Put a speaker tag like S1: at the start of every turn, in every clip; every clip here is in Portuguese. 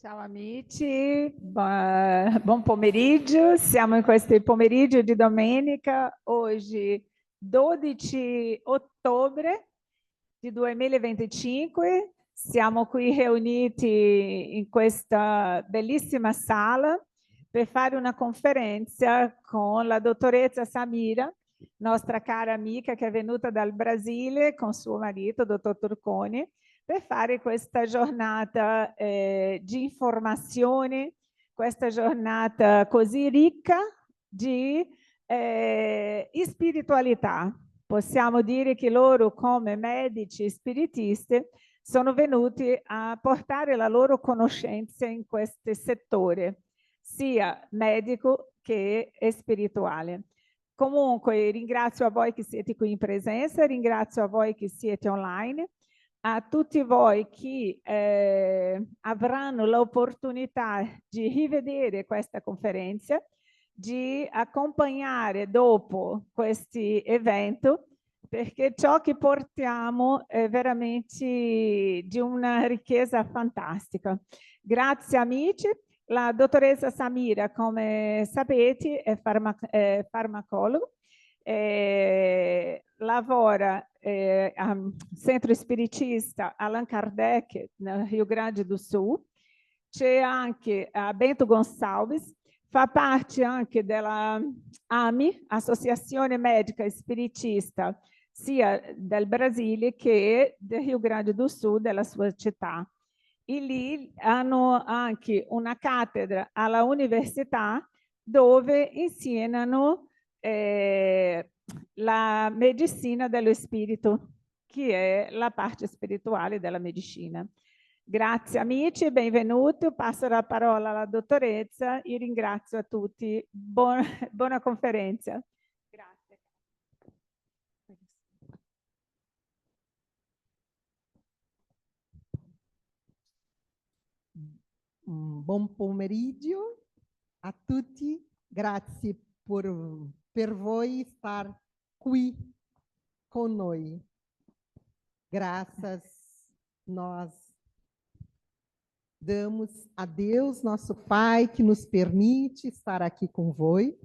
S1: Ciao amici, buon pomeriggio. Siamo in questo pomeriggio di domenica, oggi 12 ottobre di 2025. Siamo qui riuniti in questa bellissima sala per fare una conferenza con la dottoressa Samira, nostra cara amica che è venuta dal Brasile con suo marito, dottor Turconi, per fare questa giornata di informazioni, questa giornata così ricca di spiritualità. Possiamo dire che loro, come medici spiritisti, sono venuti a portare la loro conoscenza in questo settore, sia medico che spirituale. Comunque ringrazio a voi che siete qui in presenza, ringrazio a voi che siete online, a tutti voi che avranno l'opportunità di rivedere questa conferenza, di accompagnare dopo questo evento, perché ciò che portiamo è veramente di una ricchezza fantastica. Grazie amici. La dottoressa Samira, come sapete, è farmacologo, lavora al Centro Spiritista Allan Kardec, nel Rio Grande do Sul. C'è anche a Bento Gonçalves, fa parte anche della AMI, Associazione Medica Spiritista, sia del Brasile che del Rio Grande do Sul, della sua città. E lì hanno anche una cattedra alla università dove insegnano la medicina dello spirito, che è la parte spirituale della medicina. Grazie amici, benvenuti. Passo la parola alla dottoressa e ringrazio a tutti. Buona conferenza. Grazie.
S2: Buon pomeriggio a tutti, grazie per voi estar qui con noi. Graças nós damos a Deus, nosso Pai, que nos permite estar aqui com voi.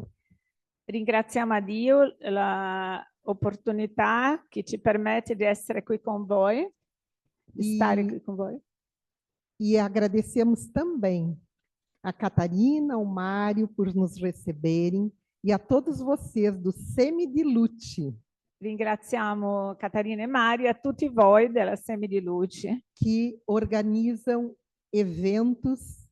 S1: Ringraziamo a Dio l'opportunità che ci permette di essere qui con voi, di stare qui con voi.
S2: E agradecemos também a Catarina, ao Mário por nos receberem e a todos vocês do Semidilute.
S1: Ringraziamo Catarina e Mario e a tutti voi della Semi di Luce
S2: que organizam eventos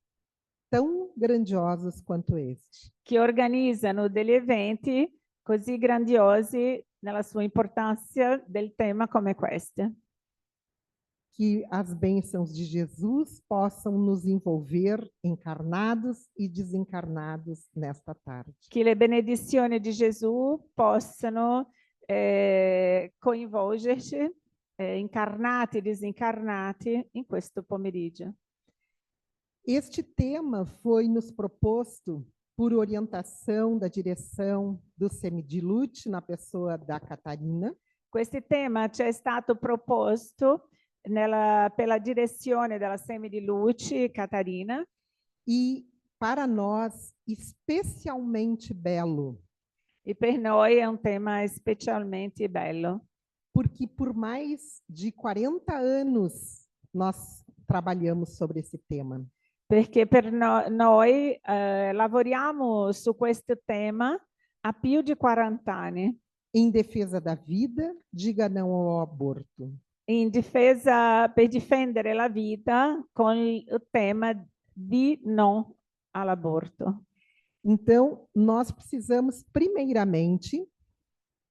S2: tão grandiosos quanto este.
S1: che organizzano degli eventi così grandiosi nella sua importância del tema come questo.
S2: Que as bênçãos de Jesus possam nos envolver encarnados e desencarnados nesta tarde.
S1: Che le benedizioni di Gesù possano coinvolgerci, incarnati e desencarnati, in questo pomeriggio.
S2: Este tema foi nos proposto por orientação da direção do Semidilute, na pessoa da Catarina.
S1: Questo tema ci è stato proposto per la direzione della Semi di Luce, Catarina.
S2: E para nós, especialmente belo.
S1: E per noi è un tema specialmente bello.
S2: Porque por mais de 40 anos nós trabalhamos sobre esse tema.
S1: Perché per noi lavoriamo su questo tema há più di 40 anni.
S2: Em defesa da vida, diga não ao aborto.
S1: In difesa, per difendere la vita con il tema di no all'aborto.
S2: Então, nós precisamos, primeiramente,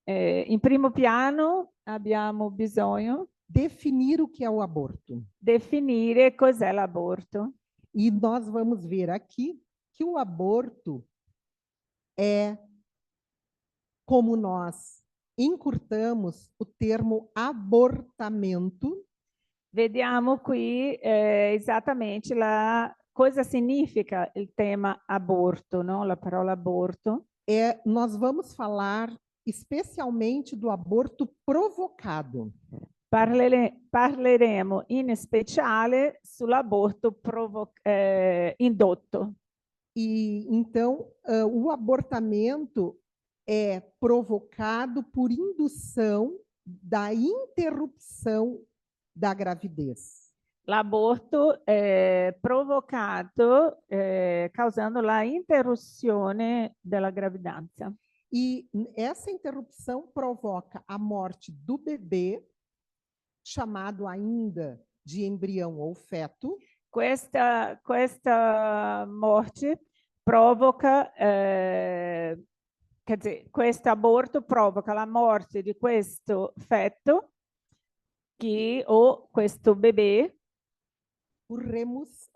S1: in primo piano abbiamo bisogno
S2: definir o que é o aborto.
S1: Definire cos'è l'aborto.
S2: E nós vamos ver aqui que o aborto é, como nós encurtamos o termo abortamento.
S1: Vediamo qui esattamente cosa significa il tema aborto, no? La parola aborto.
S2: Nós vamos falar especialmente do aborto provocado.
S1: Parleremo in speciale sull'aborto indotto.
S2: E então, o abortamento é provocado por indução da interrupção da gravidez.
S1: L'aborto è provocato causando la interruzione della gravidanza.
S2: E essa interrupção provoca a morte do bebê, chamado ainda de embrião ou feto.
S1: Questa morte provoca, quer dizer, questo aborto provoca la morte di questo feto o questo bebê.
S2: Por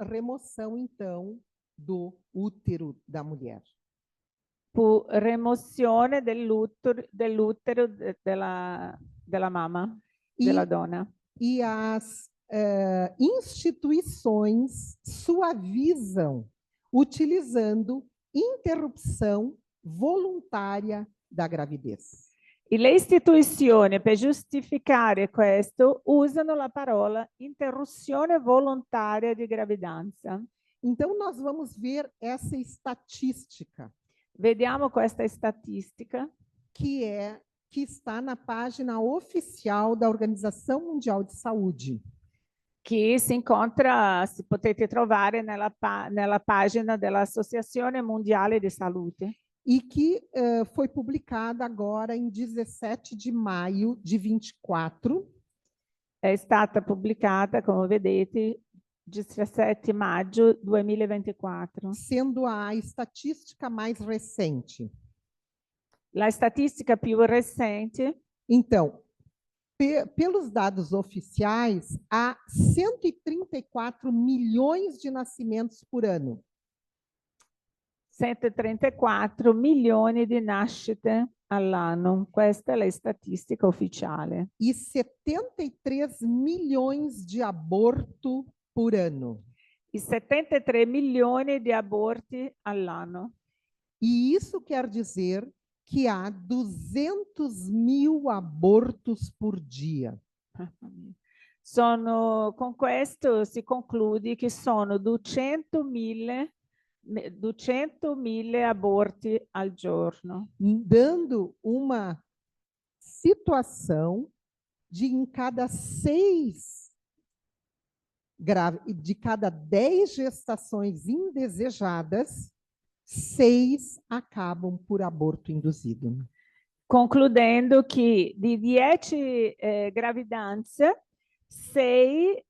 S2: remoção, então, do útero da mulher.
S1: Por remozione dell'utero della mamma, della donna.
S2: E as instituições suavizam utilizando interrupção voluntária da gravidez.
S1: E le istituzioni, per giustificare questo, usano la parola interruzione volontaria di gravidanza.
S2: Então, nós vamos ver essa estatística.
S1: Vediamo questa statistica.
S2: Que está na página oficial da Organização Mundial de Saúde.
S1: Que se potete trovare nella pagina dell'Associazione Mondiale di Salute.
S2: E que foi publicada agora em 17 de maio de 24.
S1: È stata pubblicata, come vedete, 17 maggio 2024.
S2: Sendo a estatística mais recente.
S1: La statistica più recente.
S2: Então, pelos dados oficiais, há 134 milhões de nascimentos por ano.
S1: 134 milioni di nascite all'anno. Questa è la statistica ufficiale.
S2: E 73 milhões de aborto por ano.
S1: E 73 milioni di aborti all'anno.
S2: E isso quer dizer que há 200 mil abortos por dia.
S1: Com questo si conclude che sono 200.000 aborti al giorno.
S2: Dando uma situação de em cada 10 gestações indesejadas, 6 acabam por aborto induzido.
S1: Concludendo che di 10 gravidanze, 6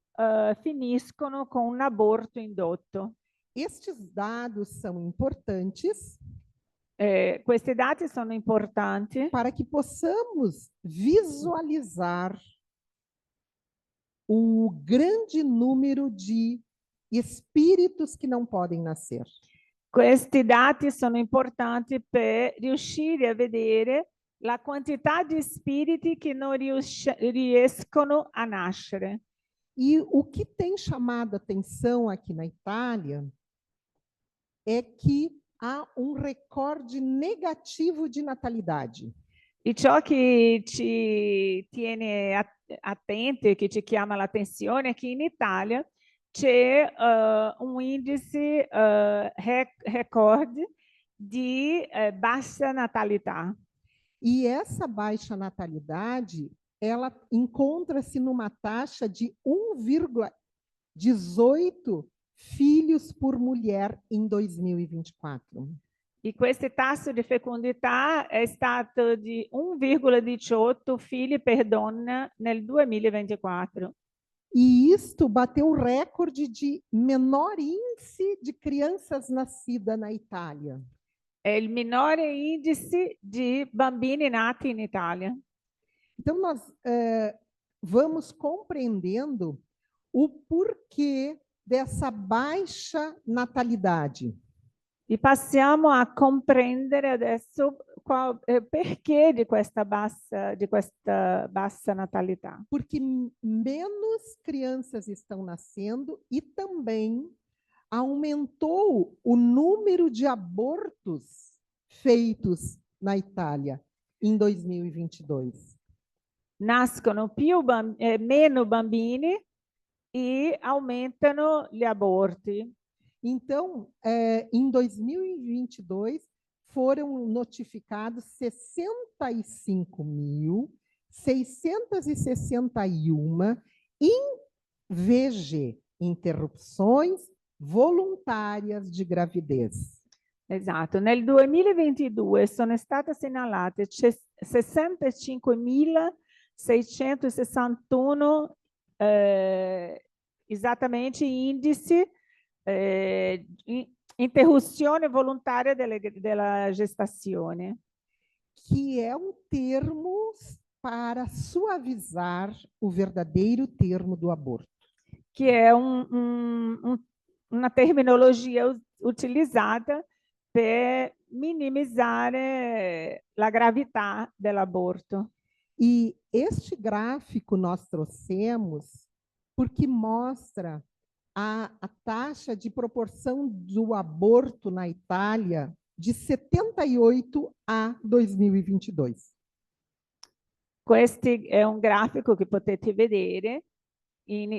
S1: finiscono con un aborto indotto.
S2: Estes dados são importantes.
S1: Questi dati sono importanti
S2: para que possamos visualizar o grande número de espíritos que não podem nascer.
S1: Questi dati sono importanti per riuscire a vedere la quantità di spiriti che non riescono a nascere.
S2: E o que tem chamado a atenção aqui na Itália é que há recorde negativo de natalidade.
S1: E ciò che ci tiene attenti, che ci chiama l'attenzione, è che in Italia c'è índice recorde de baixa natalidade.
S2: E essa baixa natalidade, ela encontra-se numa taxa de 1,18 filhos por mulher em 2024.
S1: E questo tasso di fecondità è stato di 1,18 figli per donna nel 2024.
S2: E isto bateu o recorde de menor índice de crianças nascidas na Itália.
S1: È il minore índice di bambini nati in Italia.
S2: Então, nós vamos compreendendo o porquê dessa baixa natalidade.
S1: E passiamo a comprendere adesso perché di questa bassa natalità.
S2: Porque menos crianças estão nascendo e também aumentou o número de abortos feitos na Itália em 2022.
S1: nascono meno bambini e aumentano gli aborti.
S2: Então, em 2022, foram notificados 65.661 VG, interrupções volontárias de gravidez.
S1: Esatto, nel 2022 sono state segnalate 65.661 esattamente indici interruzione volontaria della gestazione.
S2: Que é termo para suavizar o verdadeiro termo do aborto.
S1: Que è una terminologia utilizzata per minimizzare la gravità dell'aborto.
S2: E este gráfico nós trouxemos porque mostra a taxa de proporção do aborto na Itália de 78 a 2022.
S1: Questo è un grafico che potete vedere in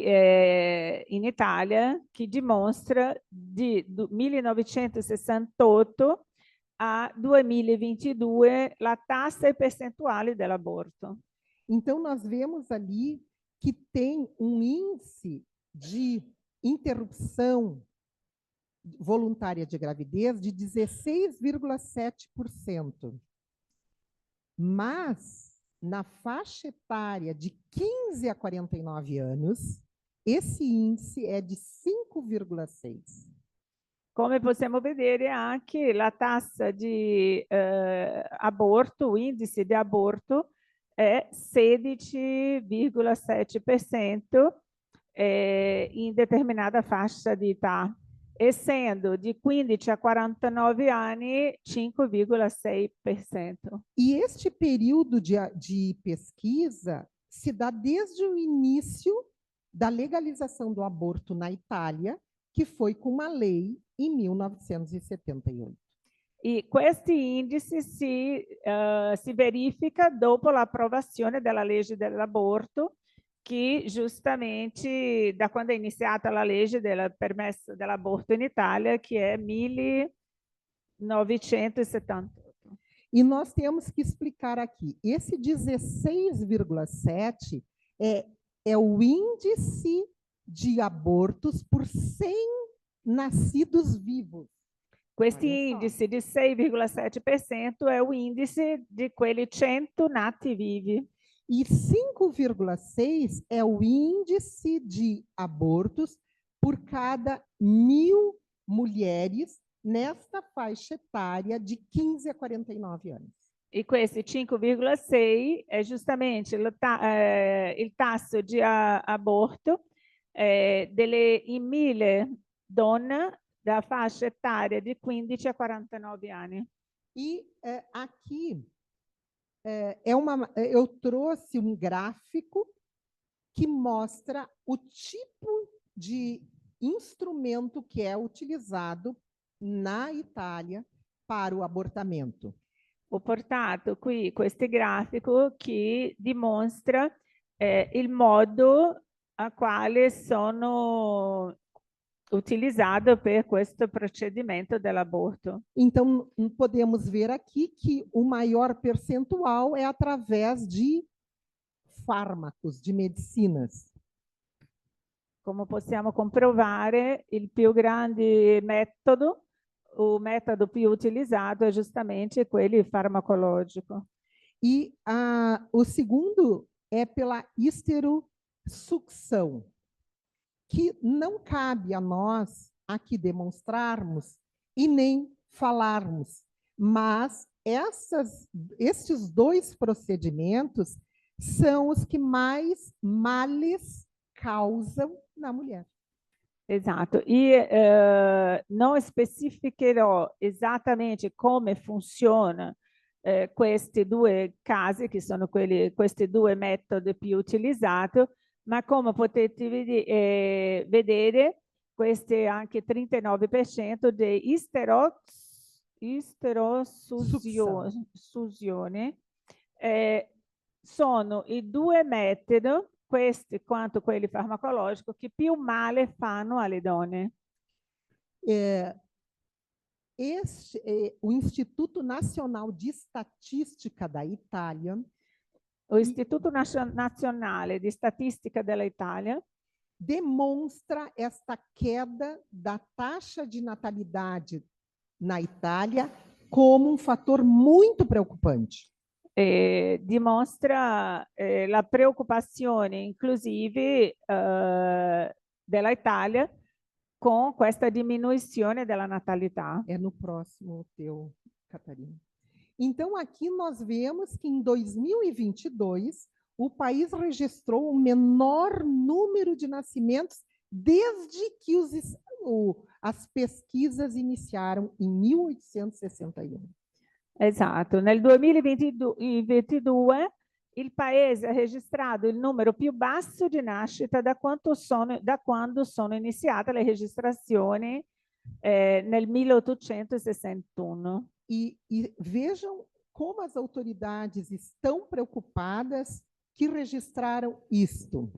S1: Italia che dimostra di 1968 a 2022 la tassa percentuale dell'aborto.
S2: Então, nós vemos ali que tem índice de interrupção voluntária de gravidez de 16,7%. Mas, na faixa etária de 15 a 49 anos, esse índice é de 5,6%.
S1: Come possiamo vedere anche la tassa di aborto, o índice di aborto è 16,7% in determinata fascia di età, essendo di 15 a 49 anni 5,6%.
S2: E este período de pesquisa se dá desde o início da legalização do aborto na Itália, que foi com uma lei em 1978.
S1: E questi indici si verifica dopo l'approvazione della legge dell'aborto, che giustamente da quando è iniziata la legge del permesso dell'aborto in Italia, che è 1978.
S2: E nós temos que explicar aqui, esse 16,7 é o índice de abortos por 100 nascidos vivos.
S1: Questo indice di 6,7% è o índice di quelli 100 nati vivi.
S2: E 5,6 é o índice de abortos por cada 1.000 mulheres nesta faixa etária de 15 a 49 anos.
S1: E questi 5,6 è giustamente il tasso di aborto delle in 1.000 donne da faixa etária de 15 a 49 anni.
S2: E aqui eu trouxe gráfico que mostra o tipo de instrumento que é utilizado na Itália para o abortamento.
S1: Ho portato qui questo grafico che dimostra il modo a quale sono utilizado per questo procedimento dell'aborto.
S2: Então, podemos ver aqui que o maior percentual é através de fármacos, de medicinas.
S1: Come possiamo comprovare, il più grande metodo, o metodo più utilizzato è giustamente quello farmacologico.
S2: E o segundo é pela histerosucção, que não cabe a nós aqui demonstrarmos e nem falarmos, mas estes dois procedimentos são os que mais males causam na mulher.
S1: Esatto, e non specificherò esattamente come funziona questi due casi, che sono questi due metodi più utilizzati, ma come potete vedere, questi anche 39% di isterosuzione sono i due metodi, questi quanto quelli farmacologici, che più male fanno alle donne.
S2: O Instituto Nacional de Estatística da Itália
S1: O Istituto Nazionale di Statistica dell'Italia
S2: demonstra esta queda da taxa de natalidade na Itália como um fator muito preocupante.
S1: dimostra la preoccupazione inclusive della Italia con questa diminuizione della natalità.
S2: É no próximo teu, Catarina. Então, aqui nós vemos que em 2022, o país registrou o menor número de nascimentos desde que as pesquisas iniciaram em 1861.
S1: Esatto, nel 2022 il paese ha registrato il numero più basso di nascite da quando sono iniziate le registrazioni nel 1861.
S2: E vejam como as autoridades estão preocupadas que registraram isto.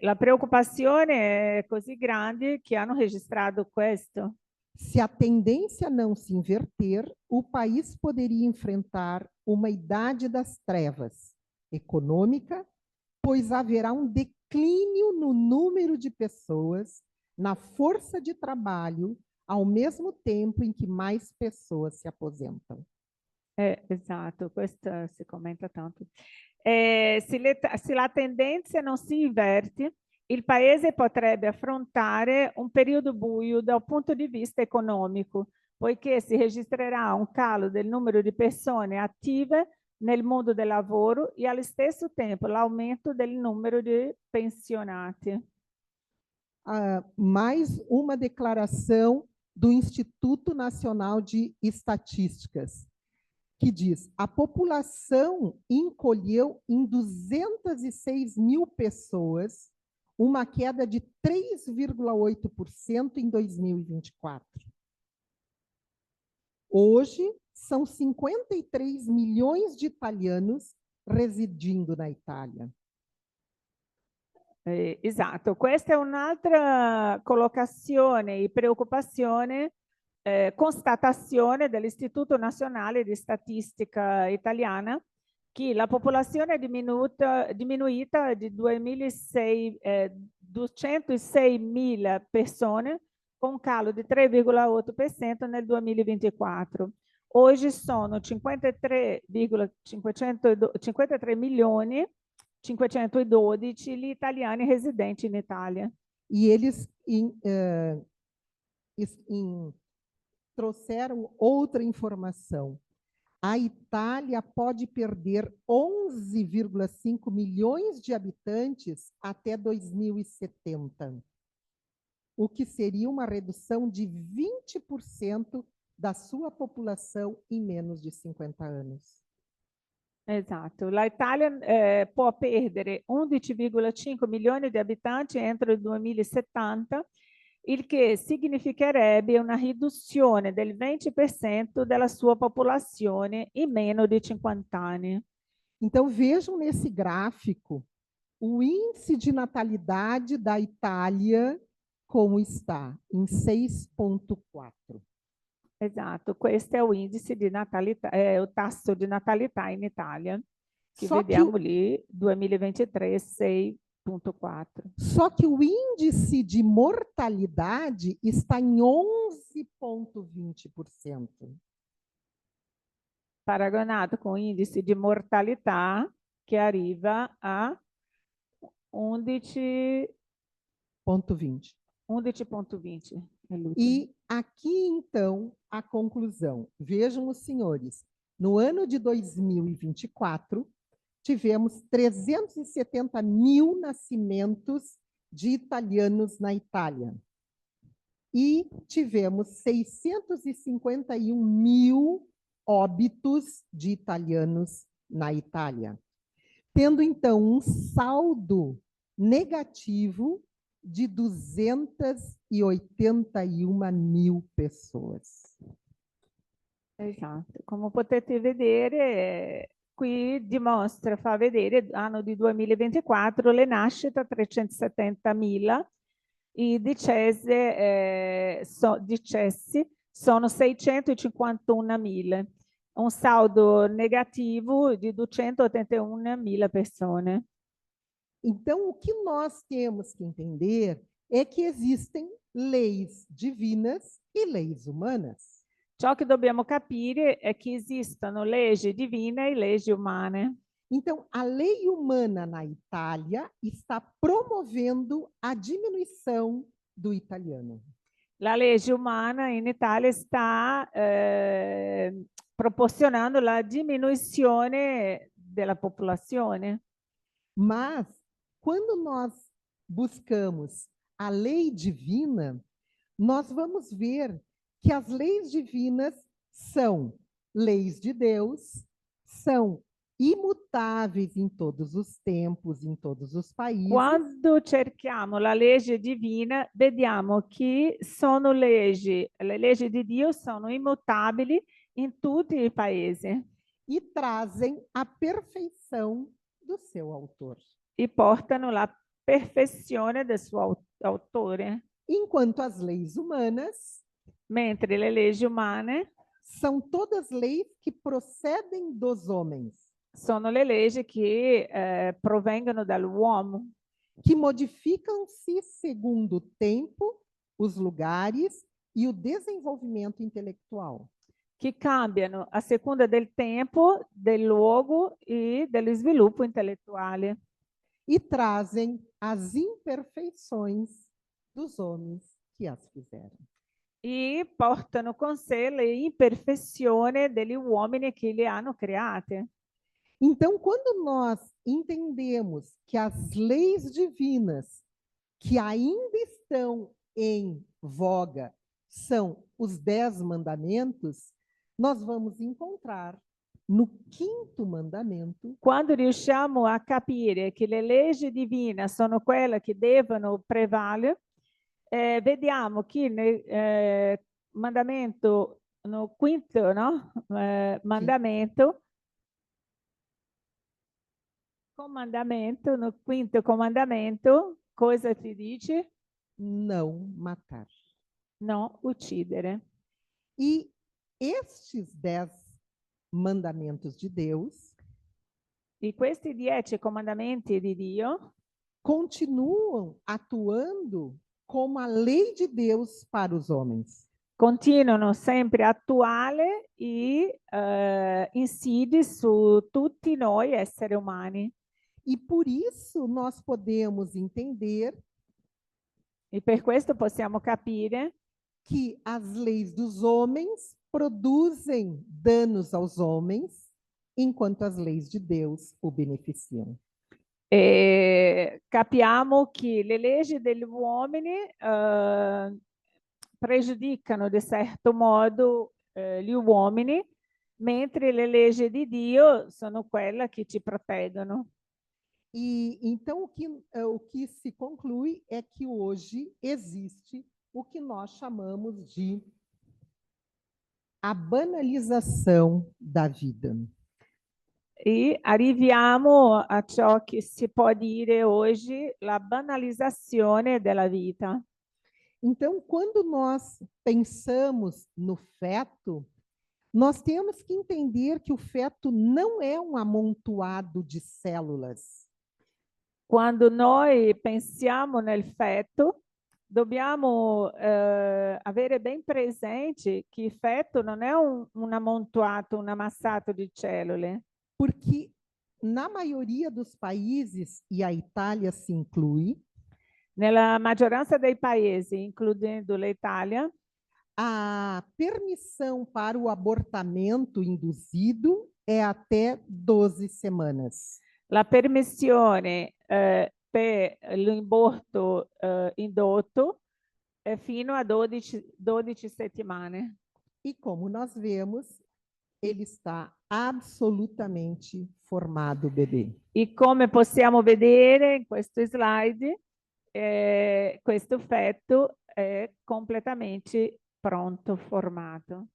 S1: La preoccupazione è così grande che hanno registrato questo.
S2: Se a tendência não se inverter, o país poderia enfrentar uma idade das trevas econômica, pois haverá um declínio no número de pessoas, na força de trabalho, ao mesmo tempo em que mais pessoas se aposentam.
S1: Esatto, questo si commenta tanto. Se la tendenza non si inverte, il paese potrebbe affrontare un periodo buio dal punto di vista economico, poiché si registrerà un calo del numero di persone attive nel mondo del lavoro e allo stesso tempo l'aumento del numero di pensionati.
S2: Mais uma declaração do Instituto Nacional de Estatísticas, que diz: a população encolheu em 206 mil pessoas, uma queda de 3,8% em 2024. Hoje, são 53 milhões de italianos residindo na Itália.
S1: Esatto, questa è un'altra collocazione e preoccupazione, constatazione dell'Istituto Nazionale di Statistica Italiana che la popolazione è diminuita di 206.000 persone con un calo di 3,8% nel 2024. Oggi sono 53 milioni 512 gli italiani residenti in Italia.
S2: E eles trouxeram outra informação. A Itália pode perder 11,5 milhões de habitantes até 2070, o que seria uma redução de 20% da sua população em menos de 50 anos.
S1: Esatto, l'Italia può perdere 11,5 milioni di abitanti entro il 2070, il che significherebbe una riduzione del 20% della sua popolazione in meno di 50 anni.
S2: Então, vejam nesse gráfico o índice de natalidade da Itália como está, em 6,4.
S1: Esatto, questo è o índice di natalità, o tasso di natalità in Italia, che
S2: Só
S1: vediamo lì, 2023, 6,4.
S2: Só que o índice de mortalidade está em 11,20%.
S1: Paragonato com o índice de mortalità, che arriva a
S2: 11,20.
S1: 11,20.
S2: E aqui, então, a conclusão. Vejam os senhores, no ano de 2024, tivemos 370 mil nascimentos de italianos na Itália. E tivemos 651 mil óbitos de italianos na Itália. Tendo, então, um saldo negativo de 281 mil pessoas.
S1: Esatto, come potete vedere qui dimostra, fa vedere, anno di 2024, le nascite 370.000, i decessi sono 651.000, un saldo negativo di 281.000 persone.
S2: Então, o que nós temos que entender é que existem leis divinas e leis humanas.
S1: Ciò che dobbiamo capire è che esistono leggi divine e leggi umane.
S2: Então, a lei humana na Itália está promovendo a diminuição do italiano.
S1: La legge umana in Italia sta proporzionando la diminuzione della popolazione.
S2: Mas, quando nós buscamos a lei divina, nós vamos ver que as leis divinas são leis de Deus, são imutáveis em todos os tempos, em todos os países.
S1: Quando cerchiamo la legge divina, vediamo che sono leggi, le leggi di Dio sono immutabili in tutti i paesi.
S2: E trazem a perfeição do seu autor.
S1: E portano la perfezione del suo autore.
S2: Enquanto as leis humanas,
S1: mentre le leggi umane
S2: são todas leis que procedem dos homens.
S1: Sono le leggi che provengono dall'uomo.
S2: Que modificam-se segundo o tempo, os lugares e o desenvolvimento intelectual.
S1: Che cambiano a seconda del tempo, del luogo e dello sviluppo intellettuale.
S2: E trazem as imperfeições dos homens que as fizeram.
S1: E portano con sé le imperfezioni degli uomini che le hanno create.
S2: Então, quando nós entendemos que as leis divinas que ainda estão em voga são os 10 mandamentos, nós vamos encontrar no 5º mandamento.
S1: Quando riusciamo a capire che le leggi divine sono quelle che devono prevalere, vediamo che nel mandamento, no quinto, no? Mandamento, comandamento, no quinto comandamento, cosa ti dice?
S2: Não matar.
S1: Não uccidere.
S2: E estes 10 mandamentos de Deus,
S1: e questi 10 comandamenti di Dio,
S2: continuam atuando como a lei de Deus para os homens.
S1: Continuano sempre attuali e incide su tutti noi esseri umani.
S2: E por isso nós podemos entender
S1: e per questo possiamo capire
S2: que as leis dos homens produzem danos aos homens, enquanto as leis de Deus o beneficiam.
S1: Capiamo che le leggi degli uomini pregiudicano di certo modo gli uomini, mentre le leggi di Dio sono quelle che ci proteggono.
S2: E então o que se conclui é que hoje existe o que nós chamamos de a banalização da vida.
S1: E arriviamo a ciò che si può dire oggi, la banalizzazione della vita.
S2: Então, quando nós pensamos no feto, nós temos que entender que o feto não é um amontoado de células.
S1: Quando noi pensiamo nel feto, dobbiamo avere ben presente che il feto non è un ammontuato, un ammassato di cellule.
S2: Porque na maioria dos países, e a Itália se inclui,
S1: nella maggioranza dei paesi, includendo l'Italia,
S2: a permissão para o abortamento induzido é até 12 semanas.
S1: La permissione per l'aborto indotto è fino a 12 settimane.
S2: E como nós vemos, ele está absolutamente formado, o bebê.
S1: E come possiamo vedere in questo slide, questo feto è completamente pronto, formato.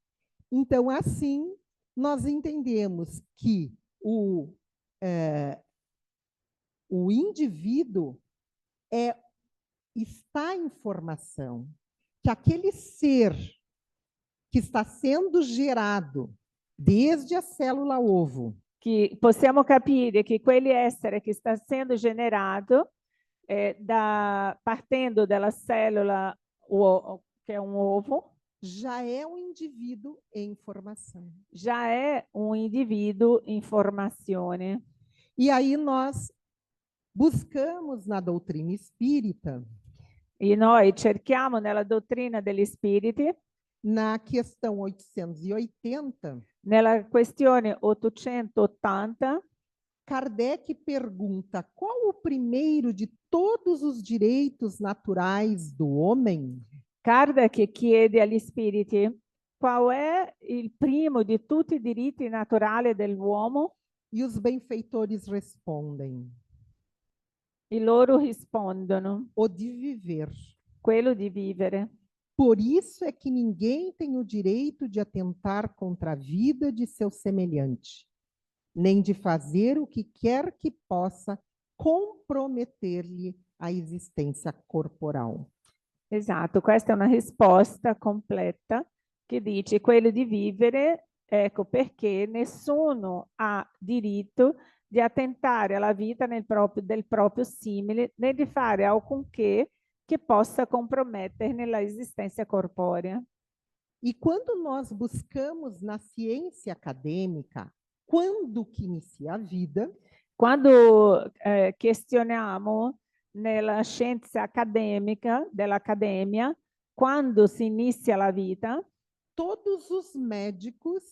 S2: Então, assim, nós entendemos que o indivíduo está em formação, que aquele ser que está sendo gerado desde a célula ovo,
S1: che possiamo capire che quell'essere che sta essendo generato partendo dalla célula che è un ovo,
S2: já é um indivíduo em formação.
S1: já é um indivíduo em formazione.
S2: E aí nós buscamos na doutrina espírita,
S1: E noi cerchiamo nella dottrina degli spiriti,
S2: na questão 880,
S1: nella questione 880,
S2: Kardec pergunta: qual o primeiro de todos os direitos naturais do homem?
S1: Kardec chiede agli spiriti qual è il primo di tutti i diritti naturali dell'uomo,
S2: E os benfeitores respondem:
S1: e loro rispondono:
S2: o de viver.
S1: quello di vivere.
S2: Por isso é que ninguém tem o direito de atentar contra a vida de seu semelhante, nem de fazer o que quer que possa comprometer-lhe a existência corporal.
S1: Esatto, questa è una risposta completa che dice quello di vivere, ecco perché nessuno ha diritto di attentare alla vita del proprio simile, né di fare alcunché che possa comprometterne la esistenza corporea.
S2: E quando nós buscamos na ciência acadêmica, quando que inicia a vida,
S1: Quando questioniamo nella scienza accademica, dell'accademia, quando si inizia la vita,
S2: todos os médicos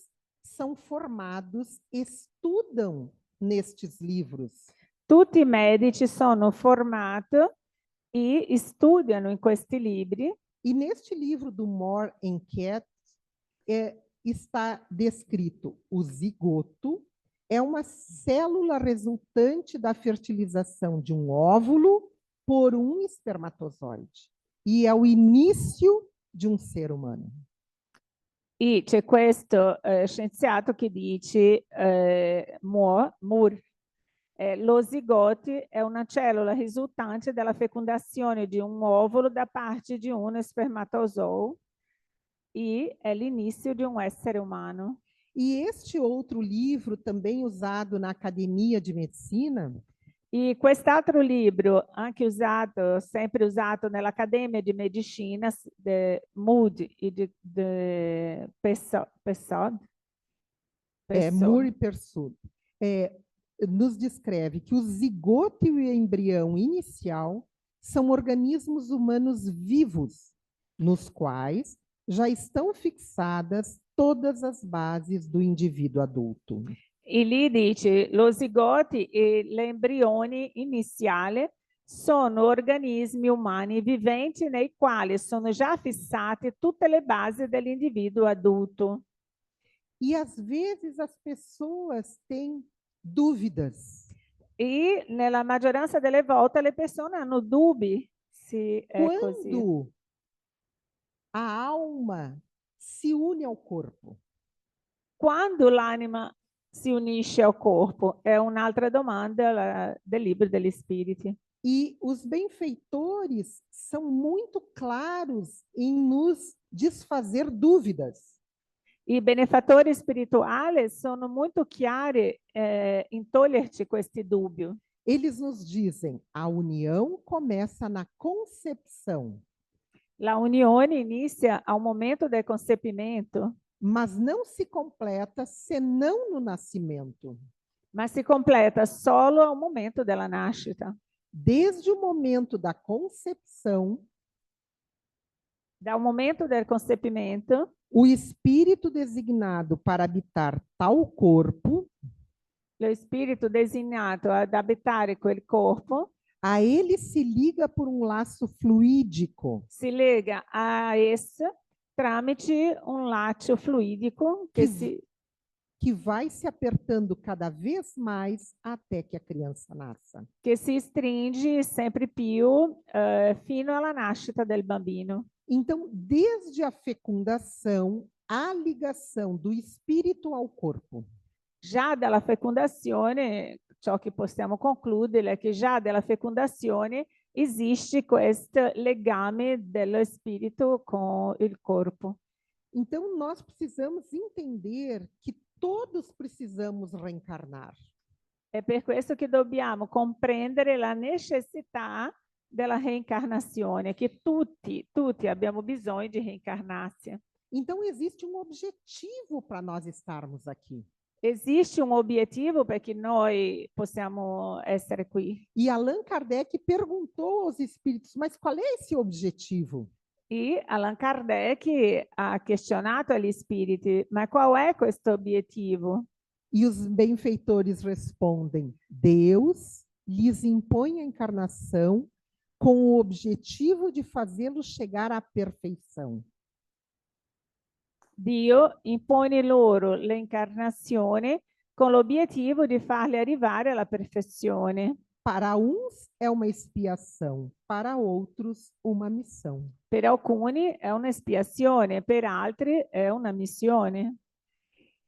S2: são formados, estudam nestes livros.
S1: tutti i medici sono formati e studiano in questi libri.
S2: E neste livro do More Enquete está descrito o zigoto, é uma célula resultante da fertilização de um óvulo por um espermatozoide. E é o início de um ser humano.
S1: E c'è questo scienziato che dice, Moore, lo zigote è una cellula risultante dalla fecondazione di un ovulo da parte di un espermatozoo e è l'inizio di un essere umano.
S2: E este outro livro, também usado na Academia de Medicina,
S1: E quest'altro libro, anche usato, sempre usato nell'Accademia di Medicina, Mood e de Persaud,
S2: Moore e Persaud, nos descreve que o zigoto e o embrião inicial são organismos humanos vivos, nos quais já estão fixadas todas as bases do indivíduo adulto.
S1: E lì dice, lo zigote e l'embrione iniziale sono organismi umani viventi nei quali sono già fissate tutte le basi dell'individuo adulto.
S2: E às vezes as pessoas têm dúvidas.
S1: E nella maggioranza delle volte le persone hanno dubbi se è così.
S2: Quando a alma se une ao corpo,
S1: Quando l'anima si unisce al corpo? È un'altra domanda del libro degli spiriti.
S2: E os benfeitores são muito claros em nos desfazer dúvidas.
S1: I benefattori spirituali sono molto chiari in toglierci questi dubbi.
S2: Eles nos dizem: a união começa na concepção.
S1: La unione inizia ao momento del concepimento,
S2: mas não se completa senão no nascimento.
S1: ma si completa solo ao momento della nascita.
S2: Desde o momento da concepção,
S1: dal momento del concepimento,
S2: o espírito designado para habitar tal corpo,
S1: lo spirito designato ad abitare quel corpo,
S2: a ele se liga por um laço fluídico.
S1: Si lega a esse tramite um laço fluídico
S2: que vai se apertando cada vez mais até que a criança nasça.
S1: Que se stringe sempre più fino alla nascita del bambino.
S2: Então, desde a fecundação, a ligação do espírito ao corpo.
S1: già dalla fecundazione, ciò che possiamo concludere è che già dalla fecundazione esiste questo legame dello spirito con il corpo.
S2: Então, nós precisamos entender que todos precisamos reencarnar.
S1: È per questo che dobbiamo comprendere la necessità della reencarnazione, che tutti abbiamo bisogno di reencarnarsi.
S2: Então, existe um objetivo para nós estarmos aqui.
S1: Esiste un obiettivo perché noi possiamo essere qui.
S2: E Allan Kardec perguntou aos espíritos, mas qual é esse objetivo?
S1: E Allan Kardec ha questionato agli spiriti, ma qual è questo obiettivo?
S2: E os benfeitores respondem: Deus lhes impõe a encarnação com o objetivo de fazê-los chegar à perfeição.
S1: Dio impone loro l'incarnazione con l'obiettivo di farli arrivare alla perfezione.
S2: Para uns é uma expiação, para outros uma missão.
S1: Per alcuni è un'espiazione, per altri è una missione.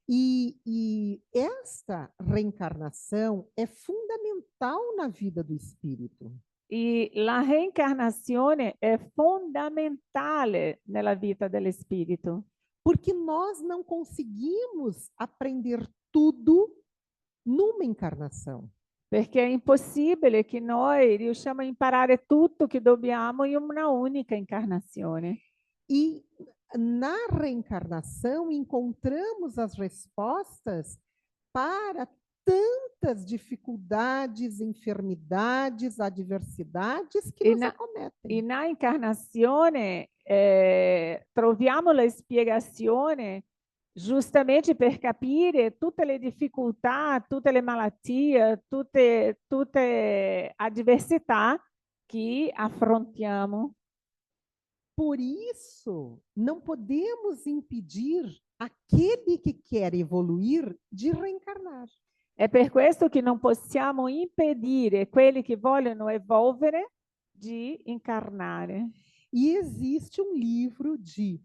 S2: E esta reencarnação é fundamental na vida do espírito.
S1: E la reencarnazione è fondamentale nella vita dello spirito.
S2: Porque nós não conseguimos aprender tudo numa encarnação.
S1: Perché è impossibile che noi riusciamo a imparare tutto che dobbiamo in una unica incarnazione.
S2: E na reencarnação encontramos as respostas para tantas dificuldades, enfermidades, adversidades que nos acometem.
S1: E na incarnazione troviamo la spiegazione giustamente per capire tutte le difficoltà, tutte le malattie, tutte adversità che affrontiamo.
S2: Por isso, não podemos impedir aquele que quer evoluir de reencarnar.
S1: È per questo che non possiamo impedire quelli che vogliono evolvere di incarnare.
S2: E existe um livro de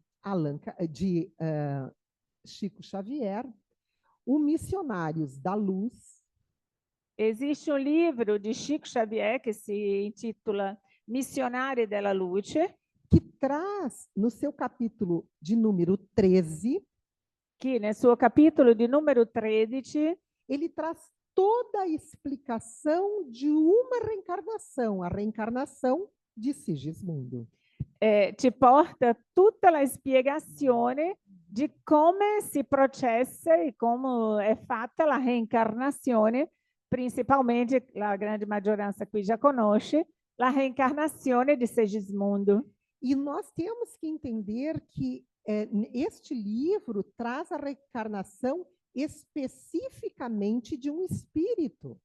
S2: Chico Xavier, O Missionários da Luz.
S1: Esiste un libro di Chico Xavier che si intitola Missionari della Luce,
S2: que traz no seu capítulo de número 13,
S1: que nel suo capitolo di numero 13,
S2: ele traz toda a explicação de uma reencarnação, a reencarnação de Sigismundo.
S1: Ci porta tutta la spiegazione di come si processa e come è fatta la reincarnazione, principalmente la grande maggioranza qui già conosce, la reincarnazione di Sigismundo.
S2: E nós temos que entender que este livro traz a reencarnação especificamente de um espírito.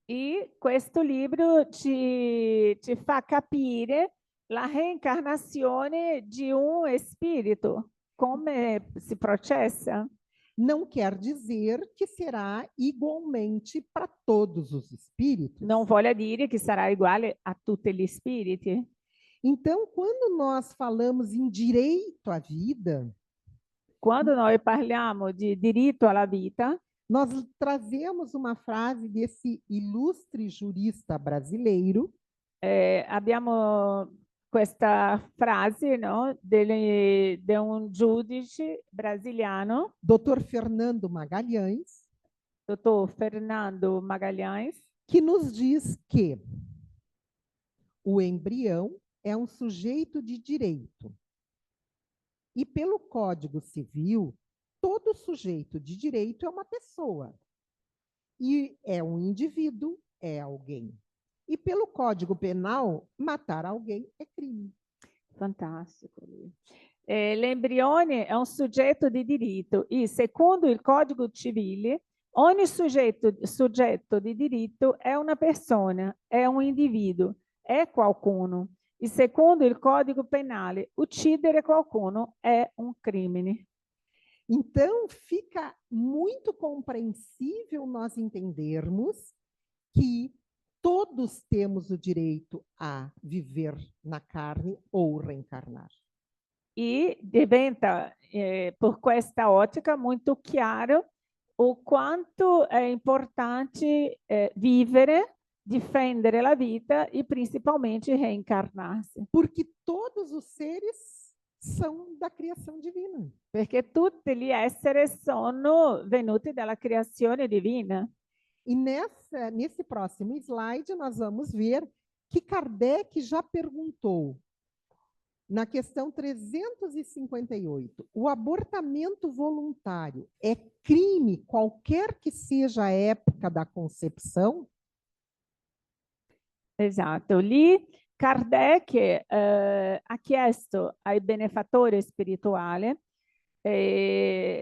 S1: E questo libro ci fa capire la reencarnazione di un spirito, come si processa.
S2: Não quer dizer que será igualmente para todos os espíritos.
S1: Non vuole dire che sarà uguale a tutti gli spiriti.
S2: Então, quando nós falamos em direito à vida,
S1: quando noi parliamo di diritto alla vita,
S2: nós trazemos uma frase desse ilustre jurista brasileiro.
S1: Abbiamo questa frase, no, di un giudice brasiliano,
S2: Dr. Fernando Magalhães,
S1: Dr. Fernando Magalhães,
S2: que nos diz que o embrião é um sujeito de direito. E pelo Código Civil, todo sujeito de direito é uma pessoa. E é um indivíduo, é alguém. E pelo Código Penal, matar alguém é crime.
S1: Fantastico. L'embrione è un soggetto di diritto e, secondo il Codice Civile, ogni soggetto di diritto è una persona, è un individuo, è qualcuno. E, secondo il Codice Penale, uccidere qualcuno è un crimine.
S2: Então, fica muito compreensível nós entendermos que todos temos o direito a viver na carne ou reencarnar.
S1: E diventa, por questa ottica, muito chiaro o quanto è importante vivere, difendere la vita e principalmente reencarnar-se.
S2: Porque todos os seres são da criação divina.
S1: Perché tutti gli esseri sono venuti dalla creazione divina.
S2: E nesse próximo slide, nós vamos ver que Kardec já perguntou, na questão 358, o abortamento voluntário é crime, qualquer que seja a época da concepção?
S1: Esatto, lì Kardec ha chiesto ai benefattori spirituali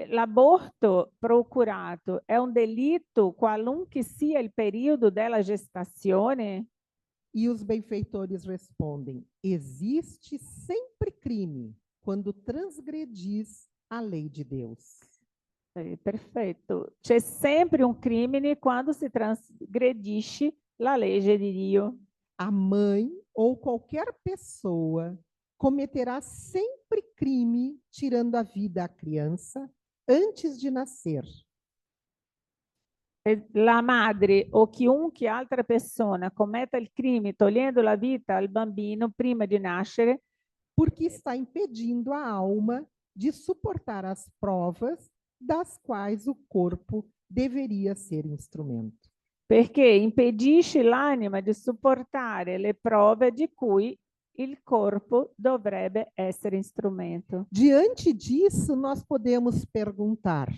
S1: l'aborto procurato è un delitto qualunque sia il periodo della gestazione?
S2: E os benfeitores respondem: existe sempre crime quando transgredis a lei de Deus.
S1: Perfetto. C'è sempre un crimine quando si transgredisce la legge di Dio.
S2: A mãe ou qualquer pessoa cometerá sempre crime tirando a vida à criança antes de nascer.
S1: La madre o chiunque altra persona commetta il crimine togliendo la vita al bambino prima di nascere,
S2: porque está impedindo a alma de suportar as provas das quais o corpo deveria ser instrumento.
S1: Perché impedisce l'anima di sopportare le prove di cui il corpo dovrebbe essere strumento.
S2: Diante disso, nós podemos perguntar: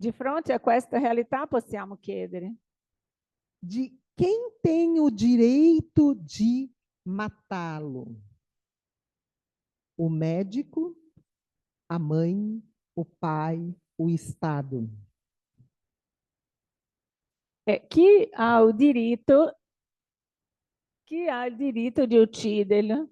S1: di fronte a questa realtà possiamo chiedere:
S2: de quem tem o direito de matá-lo? O médico, a mãe, o pai, o Estado?
S1: Chi ha il diritto di ucciderlo?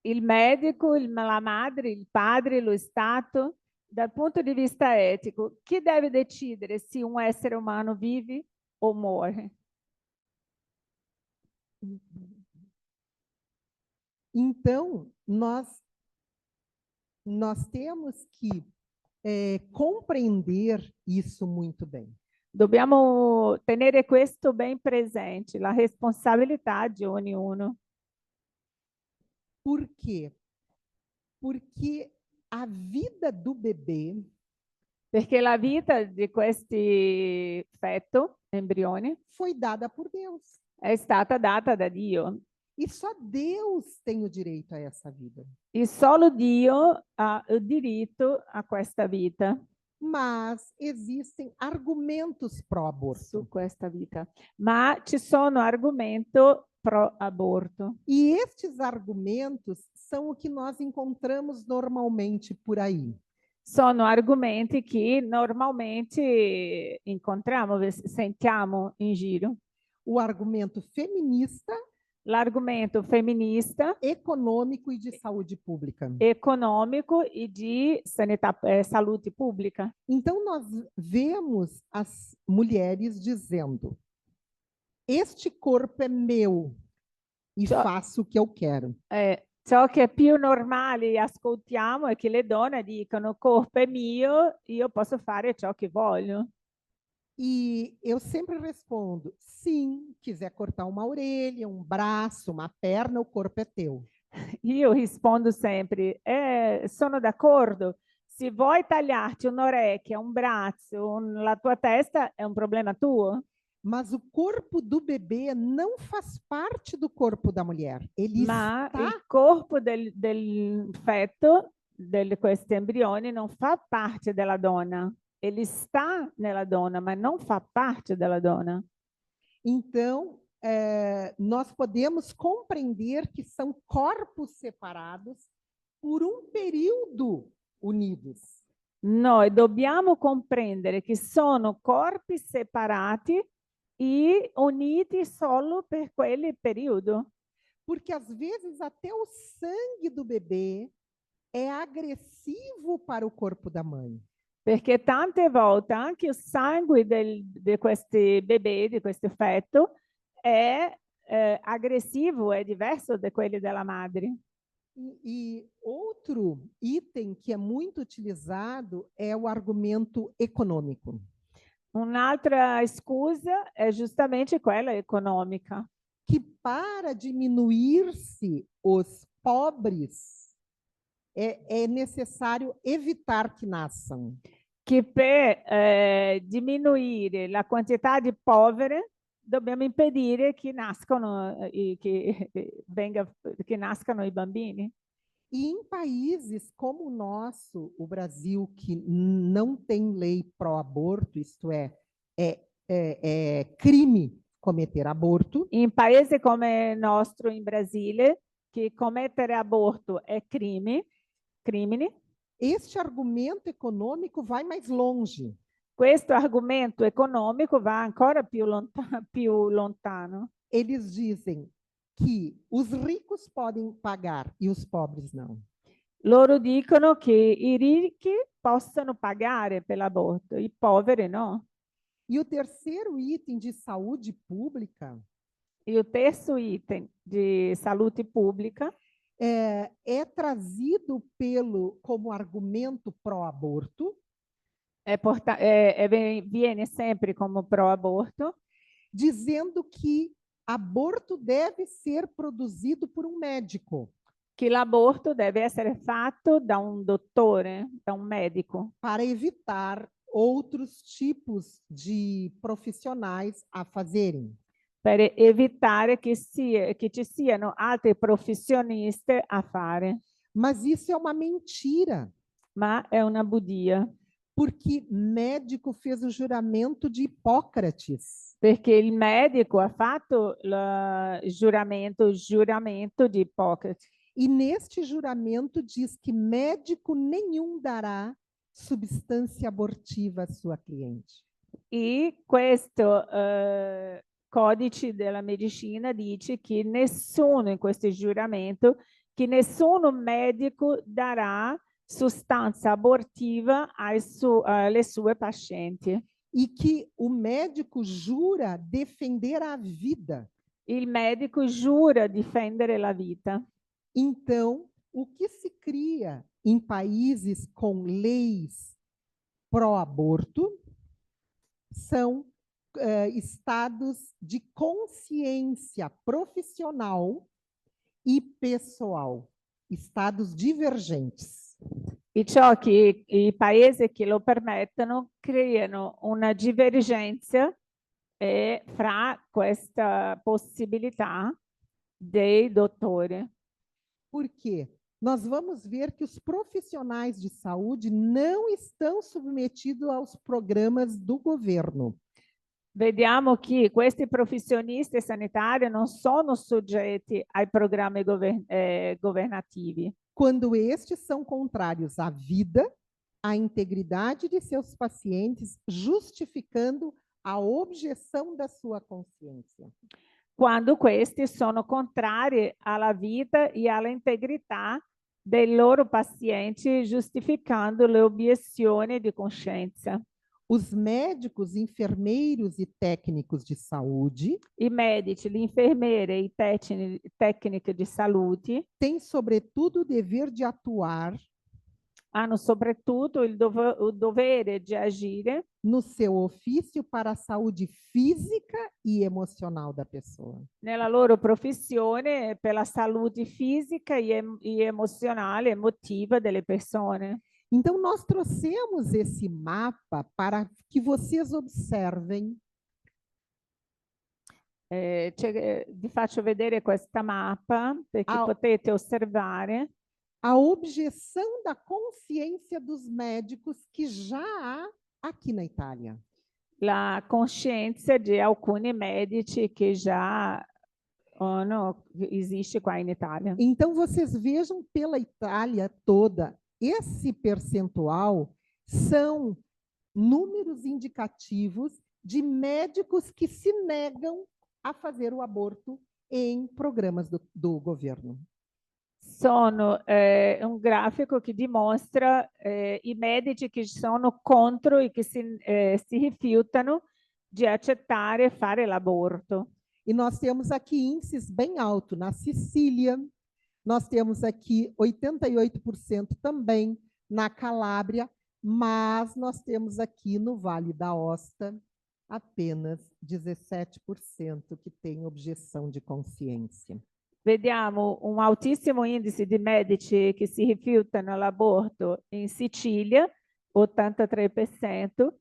S1: Il medico, la madre, il padre, lo Stato? Dal punto di vista etico, chi deve decidere se un essere umano vive o morre?
S2: Então, nós temos que compreender isso muito bem.
S1: Dobbiamo tenere questo ben presente, la responsabilità di ognuno.
S2: Por quê? Porque a vida do bebê,
S1: perché la vita di questi feto, embrioni,
S2: foi dada por Deus.
S1: è stata data da Dio.
S2: E só Deus tem o direito a essa vida.
S1: E solo Dio ha il diritto a questa vita.
S2: Mas existem argumentos pró-aborto.
S1: Su questa vita. Ma ci sono argomenti pró-aborto.
S2: E estes argumentos são o que nós encontramos normalmente por aí.
S1: Sono argomenti che normalmente incontriamo, sentiamo in giro.
S2: O argumento feminista,
S1: l'argomento femminista,
S2: econômico e de saúde pública.
S1: Econômico e de saúde pública.
S2: Então, nós vemos as mulheres dizendo: este corpo é meu e faço o que eu quero.
S1: Ciò che è più normale ascoltiamo è che le donne dicono: il corpo è mio, io posso fare ciò che voglio.
S2: E eu sempre respondo: sim, quiser cortar uma orelha, um braço, uma perna, o corpo é teu.
S1: Io rispondo sempre: sono d'accordo. Se vuoi tagliarti un'orecchia, un braccio, la tua testa, è un problema tuo.
S2: Mas o corpo do bebê não faz parte do corpo da mulher.
S1: Ma il corpo del feto, di questi embrioni, non fa parte della donna. Ele está nella donna, ma não fa parte della donna.
S2: Então, nós podemos compreender que são corpos separados por um período unidos.
S1: Noi dobbiamo comprendere che sono corpi separati e uniti solo per quel periodo.
S2: Porque às vezes até o sangue do bebê é agressivo para o corpo da mãe.
S1: Perché tante volte anche il sangue di questi bebè, di questo feto, è aggressivo, è diverso da quelli della madre.
S2: E outro item que é muito utilizado é o argumento econômico.
S1: Un'altra scusa è justamente quella economica,
S2: Que para diminuir-se os pobres, é necessário evitar que nasçam.
S1: che per diminuire la quantità di povere dobbiamo impedire che nascano, che nascano i bambini.
S2: E em países como o nosso, o Brasil, que não tem lei pró-aborto, isto é crime cometer aborto,
S1: In paesi come il nostro, in Brasile, che commettere aborto è crimine,
S2: este argumento econômico vai mais longe.
S1: questo argomento economico va ancora più lontano.
S2: Eles dizem que os ricos podem pagar e os pobres não.
S1: Loro dicono che i ricchi possano pagare per l'aborto, i poveri no.
S2: E o terceiro item de saúde pública
S1: E o terzo item di salute pubblica
S2: é trazido como argumento pró-aborto,
S1: viene sempre come pro-aborto,
S2: dizendo que aborto deve ser produzido por um médico.
S1: che l'aborto deve essere fatto da un dottore, da un medico,
S2: para evitar outros tipos de profissionais a fazerem.
S1: per evitare che ci siano altri professionisti a fare.
S2: Mas isso é uma mentira,
S1: Ma è una bugia,
S2: porque médico fez o juramento de Hipócrates.
S1: perché il medico ha fatto il giuramento di Ippocrate.
S2: E neste juramento diz que médico nenhum dará substância abortiva à sua cliente.
S1: E questo codice della medicina dice che nessuno in questo giuramento, che nessuno medico darà sostanza abortiva alle sue pazienti.
S2: E que o médico jura defender a vida.
S1: Il medico giura difendere la vita.
S2: Então, o que se cria em países com leis pró-aborto são estados de consciência profissional e pessoal, estados divergentes.
S1: E ciò che i paesi che lo permettono creano una divergenza fra questa possibilità dei dottori.
S2: Por quê? Nós vamos ver que os profissionais de saúde não estão submetidos aos programas do governo.
S1: Vediamo che questi professionisti sanitari non sono soggetti ai programmi governativi.
S2: Quando estes são contrários à vida, à integridade de seus pacientes, justificando a objeção da sua consciência.
S1: Quando questi sono contrari alla vita e alla integrità dei loro pazienti, giustificando le obiezioni di coscienza.
S2: Os médicos, enfermeiros e técnicos de saúde,
S1: I medici, gli infermieri e i tecnici di salute
S2: têm, sobretudo, o dever de atuar
S1: hanno soprattutto il dovere di agire
S2: no seu ofício para a saúde física e emocional da pessoa.
S1: nella loro professione per la salute fisica e emozionale, emotiva delle persone.
S2: Então, nós trouxemos esse mapa para que vocês observem.
S1: Vi faccio vedere questa mappa perché potete osservare
S2: a objeção da consciência dos médicos que já há aqui na Itália.
S1: La coscienza di alcuni medici che già existe qua in Italia.
S2: Então, vocês vejam pela Itália toda, esse percentual são números indicativos de médicos que se negam a fazer o aborto em programas do governo.
S1: Sono un grafico che dimostra i medici che sono contro e che si rifiutano di accettare e fare l'aborto.
S2: E nós temos aqui índices bem altos na Sicília, Nós temos aqui 88% também na Calábria, mas nós temos aqui no Vale da Aosta apenas 17% que tem objeção de consciência.
S1: Vediamo un altissimo indice di medici che si rifiutano l'aborto in Sicilia, 83%,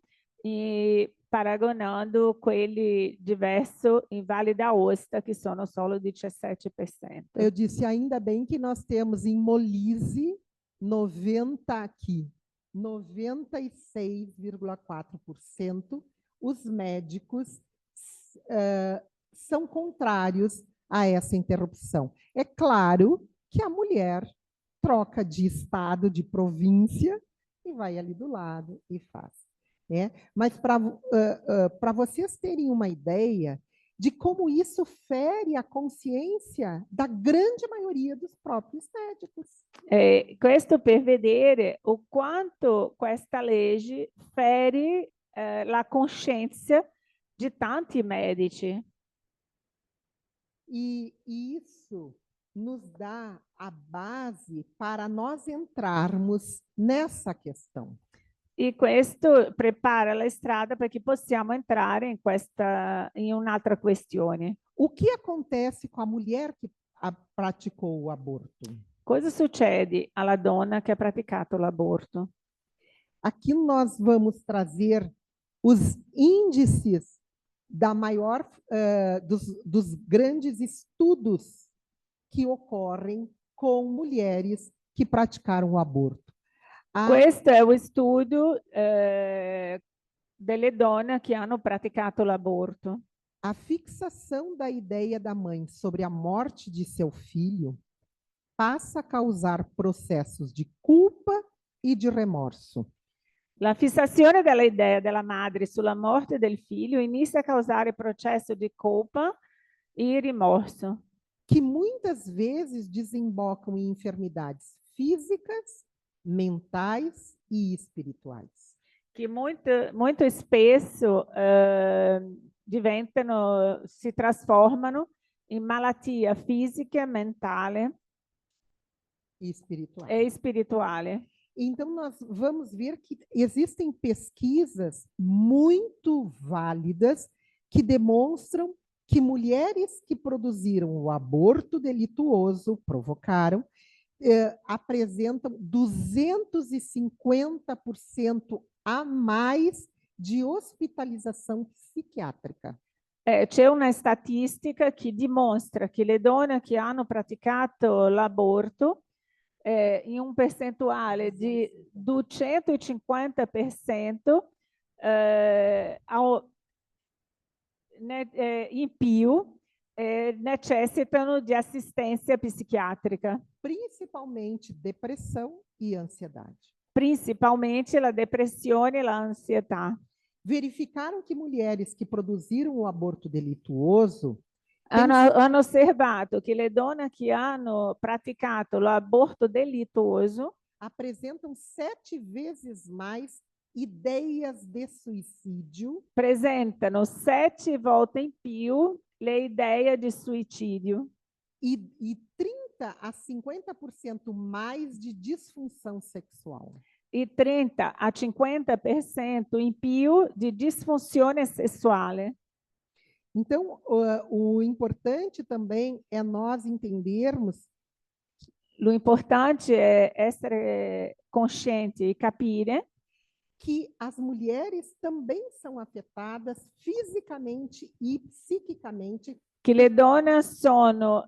S1: e paragonando quelli diverso in Vale d'Aosta, que sono solo 17%.
S2: Eu disse, ainda bem que nós temos em Molise 96,4% os médicos são contrários a essa interrupção. É claro que a mulher troca de estado, de província, e vai ali do lado e faz. Né? Mas para vocês terem uma ideia de como isso fere a consciência da grande maioria dos próprios médicos.
S1: Questo per vedere o quanto questa legge fere la coscienza di tanti medici.
S2: E isso nos dá a base para nós entrarmos nessa questão.
S1: E questo prepara la strada perché possiamo entrare in un'altra questione.
S2: O que acontece com a mulher que praticou o aborto?
S1: Cosa succede alla donna che ha praticato l'aborto?
S2: Aqui nós vamos trazer os índices da maior dos grandes estudos que ocorrem com mulheres que praticaram o aborto.
S1: Questo è lo studio delle donne che hanno praticato l'aborto.
S2: A fixação da ideia da mãe sobre a morte de seu filho passa a causar processos de culpa e de remorso.
S1: La fissazione dell'idea della madre sulla morte del figlio inizia a causare processo di colpa e rimorso.
S2: Que muitas vezes desembocam em enfermidades físicas, mentais e espirituais.
S1: Que muito spesso si trasformano in malattia fisica, mentale
S2: e
S1: espirituale.
S2: Então, nós vamos ver que existem pesquisas muito válidas que demonstram que mulheres que produziram o aborto delituoso, provocaram, apresentam 250% a mais de hospitalização psiquiátrica.
S1: C'è una statistica che dimostra che le donne che hanno praticato l'aborto in un percentuale di 250% in più necessitano di assistenza psiquiatrica.
S2: Principalmente depressão e ansiedade.
S1: Principalmente la depressione e la ansietà.
S2: Verificaram que mulheres que produziram o aborto delituoso
S1: hanno osservato che le donne che hanno praticato l'aborto delituoso
S2: apresentam 7 vezes mais ideias de suicídio.
S1: Presentano 7 volte in più le idee di suicidio.
S2: E 30 a 50% mais de disfunção sexual.
S1: E 30 a 50% in più di disfunzione sessuale.
S2: Então, o importante também é nós entendermos.
S1: O importante é essere consciente e capire
S2: que as mulheres também são afetadas fisicamente e psiquicamente.
S1: Que le donne sono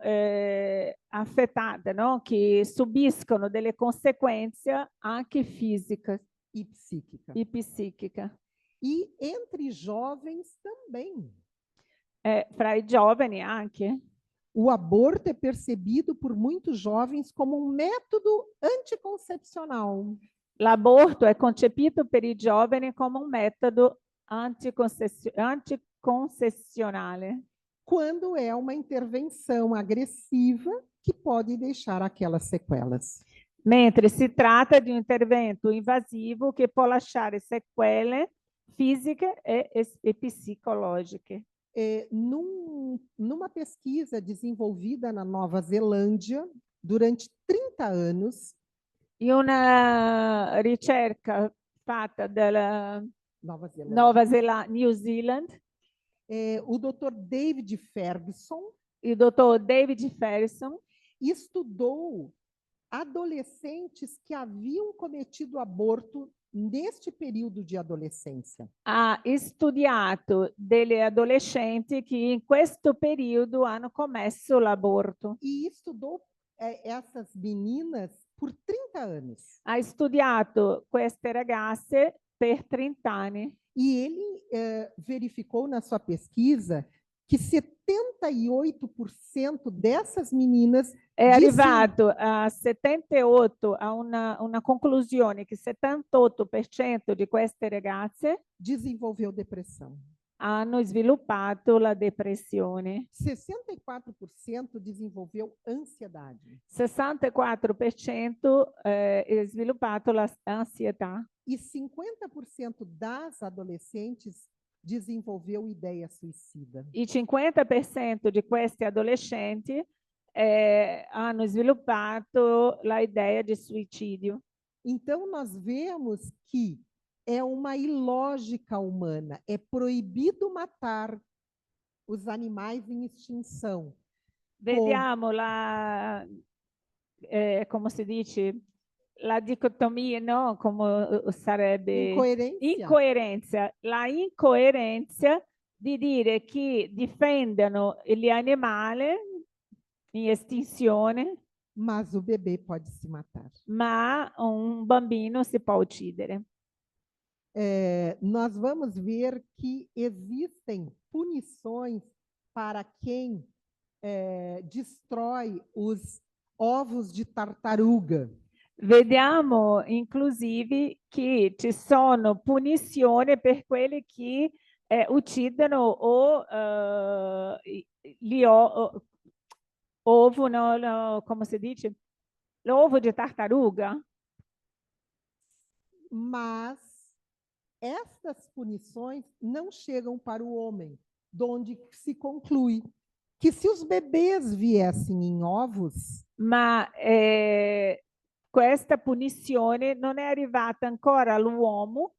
S1: affettate, no? Che subiscono delle conseguenze anche fisiche
S2: e psíquica. E entre jovens também.
S1: Fra i giovani anche.
S2: O aborto é percebido por muitos jovens como um método anticoncepcional.
S1: L'aborto è concepito per i giovani come un metodo anticoncessionale.
S2: Quando é uma intervenção agressiva que pode deixar aquelas sequelas.
S1: Mentre si tratta di un intervento invasivo che può lasciare sequele fisiche e psicologiche.
S2: Numa pesquisa desenvolvida na Nova Zelândia, durante 30 anos,
S1: in una ricerca fatta dalla New Zealand,
S2: o Dr. David Ferguson
S1: il dottor David Ferguson
S2: estudou adolescentes que haviam cometido aborto neste período de adolescência.
S1: ha studiato delle adolescenti che in questo periodo hanno commesso l'aborto.
S2: E estudou essas meninas por 30 anos.
S1: Ha studiato queste ragazze per 30 anni.
S2: E ele verificou na sua pesquisa que 78% dessas meninas
S1: È arrivato a 78, a una conclusione che 78% di queste ragazze
S2: desenvolveu depressão.
S1: hanno sviluppato la depressione.
S2: 64% desenvolveu ansiedade.
S1: 64% sviluppato l'ansietà.
S2: E 50% das adolescentes desenvolveu ideia suicida.
S1: I 50% di questi adolescenti hanno sviluppato la idea di suicidio.
S2: Então, nós vemos que é uma ilógica humana. É proibido matar os animais em extinção.
S1: Vediamo la, come si dice, la dicotomia, no? Come sarebbe? Incoerenza. La incoerenza di dire che difendono gli animali in estinzione,
S2: mas o bebê pode se matar.
S1: Ma un bambino si può uccidere.
S2: Nós vamos ver que existem punições para quem destrói os ovos de tartaruga.
S1: Vediamo inclusive che ci sono punizioni per quelli che uccidono gli ovo, no, come si dice? L'ovo di tartaruga.
S2: Mas estas punições não chegam para o homem, donde se conclui que se os bebês viessem em ovos...
S1: Ma questa punizione non è arrivata ancora all'uomo,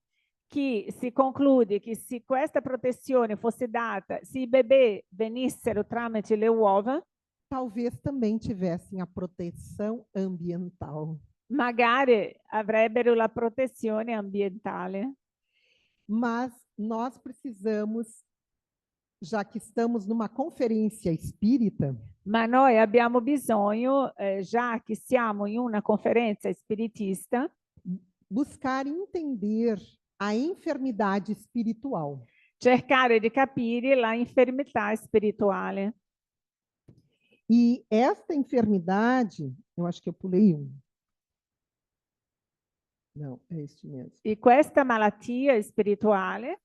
S1: che si conclude che se questa protezione fosse data, se i bebê venissero tramite le uova,
S2: talvez também tivessem a proteção ambiental.
S1: Magari avrebbero la protezione ambientale.
S2: Mas nós precisamos, já que estamos numa conferência espírita,
S1: ma noi abbiamo bisogno, già che siamo in una conferenza spiritista,
S2: buscar entender a enfermidade espiritual.
S1: Cercare di capire la infermità spirituale.
S2: E esta enfermidade, eu acho que eu pulei um. Não, é este mesmo.
S1: E questa malattia spirituale,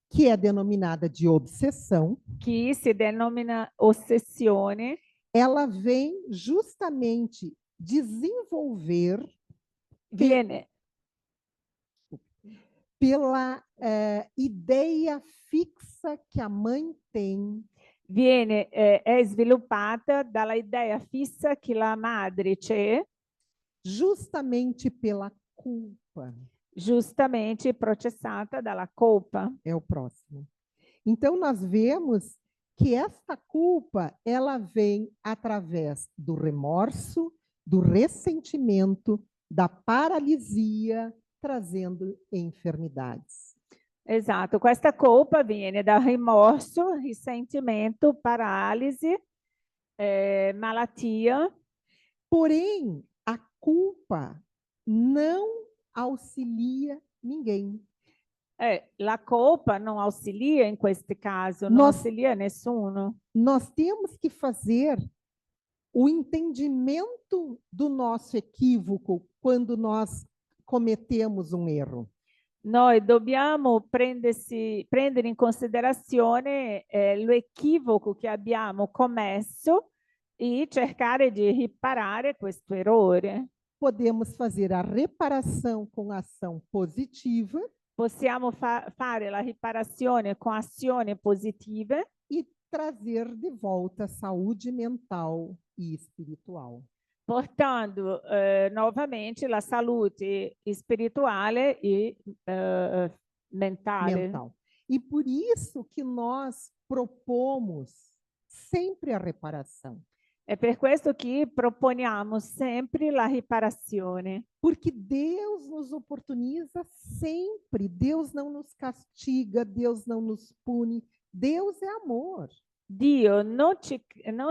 S2: que é denominada de obsessão,
S1: que se denomina ossessione,
S2: ela vem justamente desenvolver pela ideia fixa que a mãe tem.
S1: È sviluppata dalla idea fissa che la madre c'è,
S2: justamente pela culpa.
S1: Justamente processata dalla colpa.
S2: É o próximo. Então, nós vemos que esta culpa, ela vem através do remorso, do ressentimento, da paralisia, trazendo enfermidades.
S1: Esatto, questa colpa viene da rimorso, risentimento, paralisi, malattia.
S2: Porém, a culpa não auxilia ninguém.
S1: La colpa não auxilia in questo caso, não auxilia nessuno.
S2: Nós temos que fazer o entendimento do nosso equívoco quando nós cometemos um erro.
S1: Noi dobbiamo prendere in considerazione l'equivoco che abbiamo commesso e cercare di riparare questo errore.
S2: Podemos fazer a reparação com ação positiva.
S1: Possiamo fare la riparazione con azione positiva.
S2: E trazer de volta saúde mental e espiritual.
S1: portando novamente la salute spirituale e mentale.
S2: mental. E por isso que nós propomos sempre a reparação.
S1: È per questo che proponiamo sempre la riparazione.
S2: Porque Deus nos oportuniza sempre. Deus não nos castiga, Deus não nos pune. Deus é amor.
S1: Dio non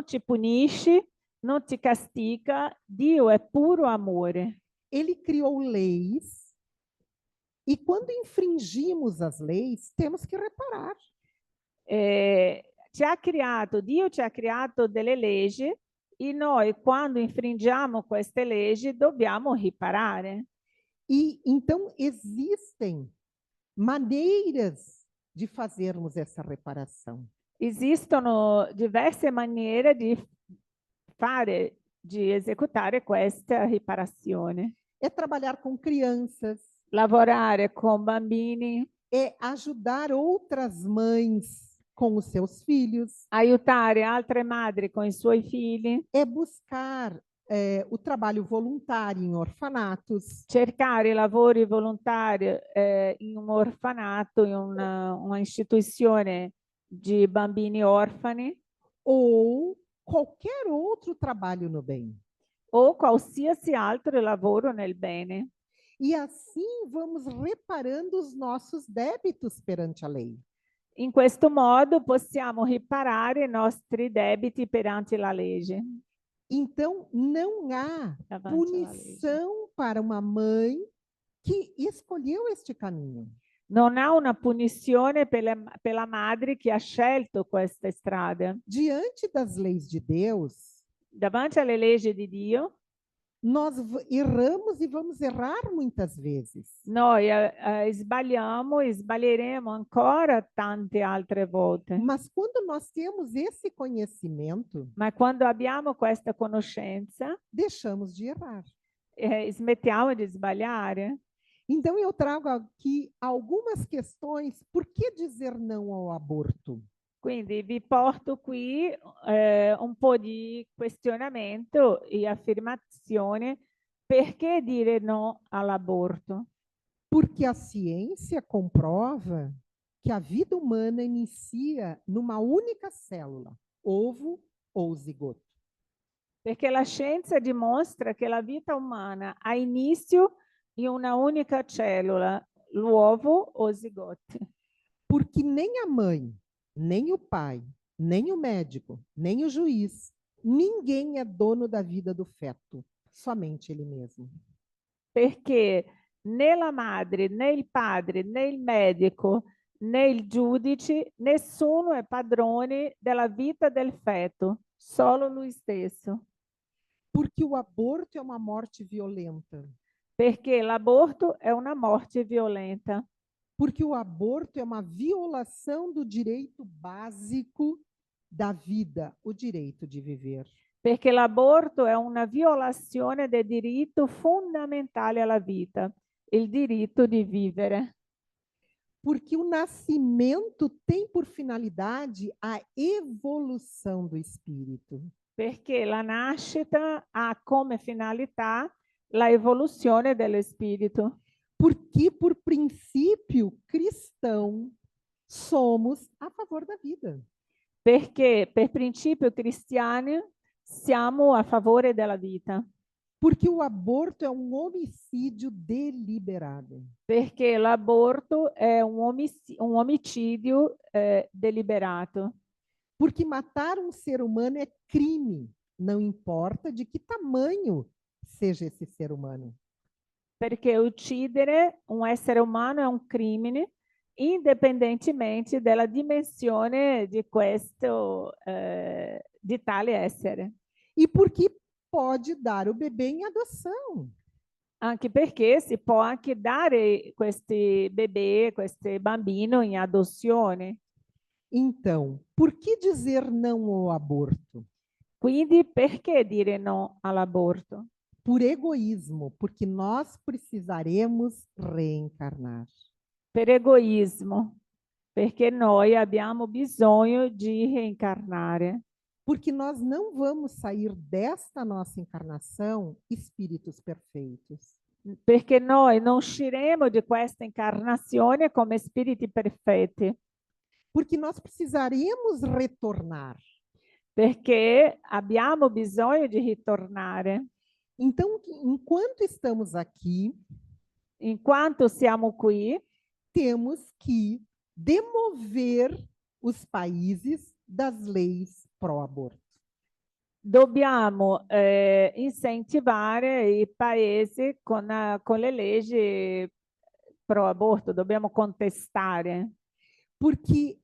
S1: ci punisce, non ti castiga, Dio è puro amore.
S2: Ele criou leis e quando infringimos as leis, temos que reparar.
S1: Dio ci ha creato delle leggi e noi quando infringiamo queste leggi dobbiamo riparare.
S2: E então existem maneiras de fazermos essa reparação.
S1: Esistono diverse maniere di esecutare questa riparazione.
S2: É trabalhar com crianças,
S1: Lavorare con bambini,
S2: é ajudar outras mães com os seus filhos,
S1: aiutare altre madri con i suoi figli,
S2: é buscar o trabalho voluntário em orfanatos,
S1: cercare lavori volontari in un orfanato, in una istituzione di bambini orfani,
S2: ou qualquer outro trabalho no bem.
S1: o qualsiasi altro lavoro nel bene.
S2: E assim vamos reparando os nossos débitos perante a lei.
S1: In questo modo possiamo riparare i nostri debiti perante la legge.
S2: Então, não há punição para uma mãe que escolheu este caminho.
S1: Non ha una punizione per la madre che ha scelto questa strada.
S2: Diante das leis de Deus,
S1: Davanti alle leggi di Dio,
S2: nós erramos e vamos errar muitas vezes.
S1: noi sbagliamo e sbaglieremo ancora tante altre volte.
S2: Mas quando nós temos esse conhecimento,
S1: Ma quando abbiamo questa conoscenza,
S2: deixamos de errar.
S1: smettiamo di sbagliare.
S2: Então eu trago aqui algumas questões. Por que dizer não ao aborto?
S1: Quindi vi porto qui un po' di questionamento e affermazione. Perché dire no all'aborto?
S2: Porque a ciência comprova que a vida humana inicia numa única célula, ovo ou zigoto.
S1: Perché la scienza dimostra che la vita umana ha inizio in una unica cellula, l'uovo o zigote.
S2: Porque nem a mãe, nem o pai, nem o médico, nem o juiz, ninguém é dono da vida do feto, somente ele mesmo.
S1: Perché né la madre, né il padre, né il medico, né il giudice, nessuno è padrone della vita del feto, solo lui stesso.
S2: Porque o aborto é uma morte violenta.
S1: Perché l'aborto è una morte violenta.
S2: Porque o aborto é uma violação do direito básico da vida, o direito de viver.
S1: Perché l'aborto è una violazione del diritto fondamentale alla vita, il diritto di vivere.
S2: Porque o nascimento tem por finalidade a evolução do espírito.
S1: Perché la nascita ha come finalità la evoluzione dello spirito.
S2: Porque, por princípio cristão, somos a favor da vida.
S1: Perché per principio cristiano siamo a favore della vita.
S2: Porque o aborto é um homicídio deliberado.
S1: Perché l'aborto è un omicidio deliberato.
S2: Porque matar um ser humano é crime, não importa de que tamanho seja esse ser humano.
S1: Perché uccidere un essere umano è un crimine, indipendentemente dalla dimensione di questo, di tale essere.
S2: E porque pode dar o bebê em adoção.
S1: Anche perché si può anche dare questi bebê, questi bambino in adozione.
S2: Então, por que dizer não ao aborto?
S1: Quindi perché dire no all'aborto?
S2: Por egoísmo, porque nós precisaremos reencarnar.
S1: Per egoismo, perché noi abbiamo bisogno di reincarnare.
S2: Porque nós não vamos sair desta nossa encarnação espíritos perfeitos.
S1: Perché noi non usciremo di questa incarnazione come spiriti perfetti,
S2: Porque nós precisaremos retornar.
S1: perché abbiamo bisogno di ritornare.
S2: Então, enquanto estamos aqui,
S1: Enquanto siamo qui,
S2: temos que demover os países das leis pró-aborto.
S1: dobbiamo incentivare i paesi con le leggi pro aborto, dobbiamo contestare,
S2: Porque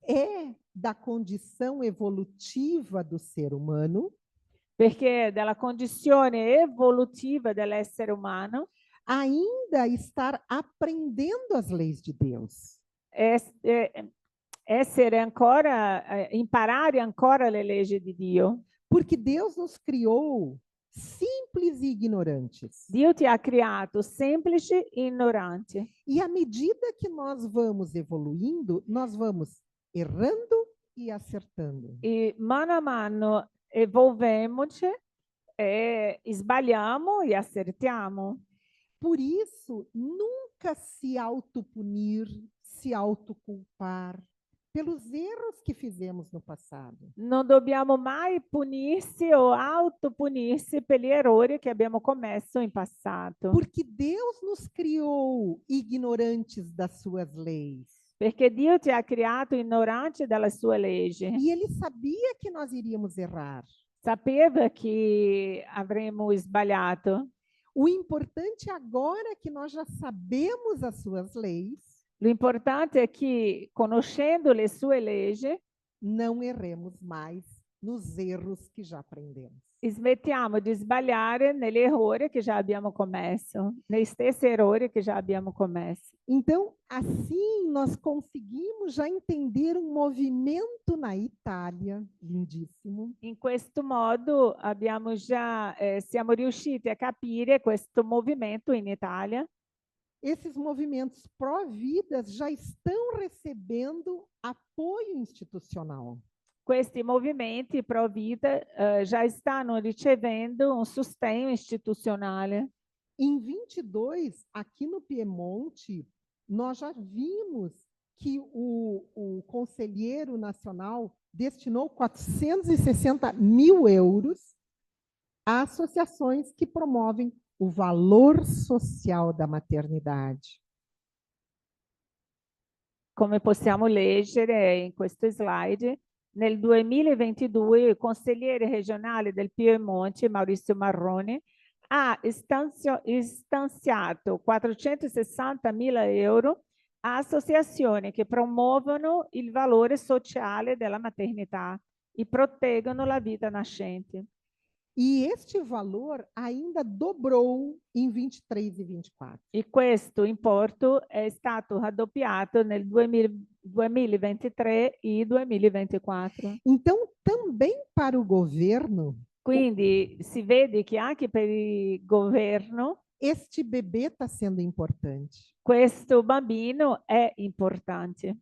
S2: é da condição evolutiva do ser humano
S1: perché dalla condizione evolutiva dell'essere umano
S2: ainda estar aprendendo as leis de Deus.
S1: essere ancora, imparare ancora le leggi di Dio.
S2: Porque Deus nos criou simples e ignorantes.
S1: Dio ti ha creato semplici e ignoranti.
S2: E à medida que nós vamos evoluindo, nós vamos errando e acertando.
S1: E mano a mano evolvemos, sbagliamo e acertiamo.
S2: Por isso, nunca se autopunir, se autoculpar pelos erros que fizemos no passado.
S1: Non dobbiamo mai punirsi o autopunirsi per gli errori che abbiamo commesso in passato,
S2: Porque Deus nos criou ignorantes das suas leis.
S1: perché Dio ti ha creato ignorante dalle sue leggi.
S2: E ele sabia que nós iríamos errar.
S1: Sapeva che avremmo sbagliato.
S2: O importante agora é que nós já sabemos as suas leis,
S1: L'importante è che, conoscendo le sue leggi,
S2: não erremos mais nos erros que já aprendemos.
S1: smettiamo di sbagliare negli errori che già abbiamo commesso, nei stessi errori che già abbiamo commesso.
S2: Então, assim, nós conseguimos já entender um movimento na Itália, lindíssimo,
S1: In questo modo abbiamo già, siamo riusciti a capire questo movimento in Italia.
S2: esses movimentos pró-vidas já estão recebendo apoio institucional.
S1: Questi movimenti pro vita già stanno ricevendo un sostegno istituzionale.
S2: Em 22, aqui no Piemonte, nós já vimos que o Conselheiro Nacional destinou 460 mil euros a associações que promovem o valor social da maternidade.
S1: Come possiamo leggere in questo slide, nel 2022 il consigliere regionale del Piemonte, Maurizio Marroni, ha stanziato 460.000 euro a associazioni che promuovono il valore sociale della maternità e proteggono la vita nascente.
S2: E este valor ainda dobrou em 23 e 24.
S1: E questo importo è stato raddoppiato nel 2023 e 2024.
S2: Então, também para o governo,
S1: Quindi si vede che anche per il governo
S2: este bebê está sendo importante.
S1: questo bambino è importante.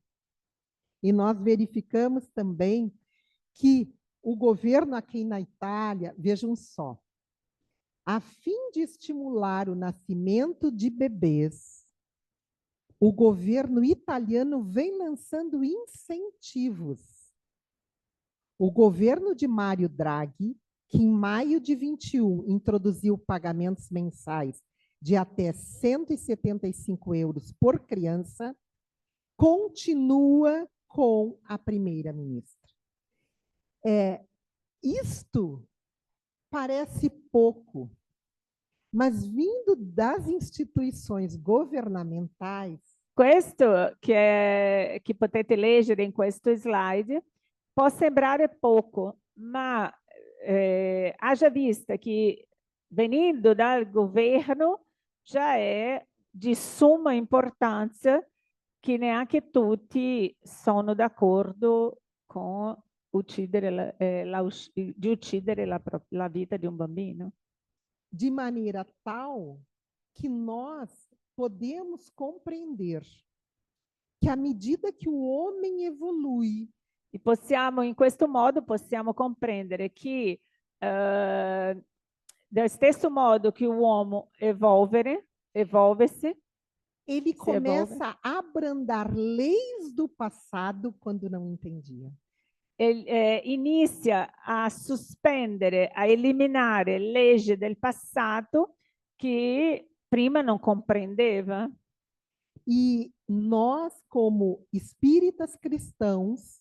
S2: E nós verificamos também que o governo aqui na Itália, vejam só, a fim de estimular o nascimento de bebês, o governo italiano vem lançando incentivos. O governo de Mário Draghi, que em maio de 21 introduziu pagamentos mensais de até 175 euros por criança, continua com a primeira-ministra. Isto parece pouco, mas vindo das instituições governamentais,
S1: Questo che potete leggere in questo slide può sembrare poco, ma haja vista che venendo dal governo già è di somma importanza che neanche tutti sono d'accordo con uccidere di uccidere la vita di un bambino.
S2: de maneira tal que nós podemos compreender que à medida que o homem evolui,
S1: E possiamo, in questo modo, possiamo comprendere che dello stesso modo che l'uomo evolve-se,
S2: ele
S1: se evolve,
S2: começa a abrandar leis do passado quando não entendia.
S1: inizia a sospendere, a eliminare leggi del passato che prima non comprendeva.
S2: E nós, como espíritas cristãos,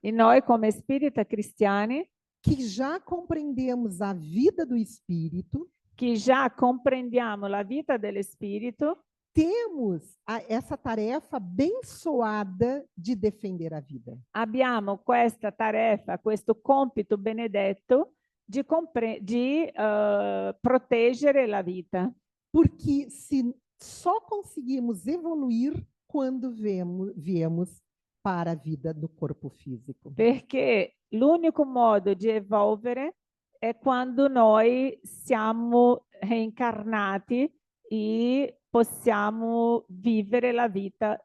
S1: E noi come espírita cristiani,
S2: que já compreendemos a vida do espírito,
S1: che già comprendiamo la vita dell'espirito,
S2: temos essa tarefa abençoada de defender a vida.
S1: abbiamo questa tarefa, questo compito benedetto di proteggere la vita.
S2: Porque se só conseguimos evoluir quando viemos para a vida do corpo físico.
S1: Perché l'unico modo di evolvere è quando noi siamo reincarnati e possiamo vivere la vita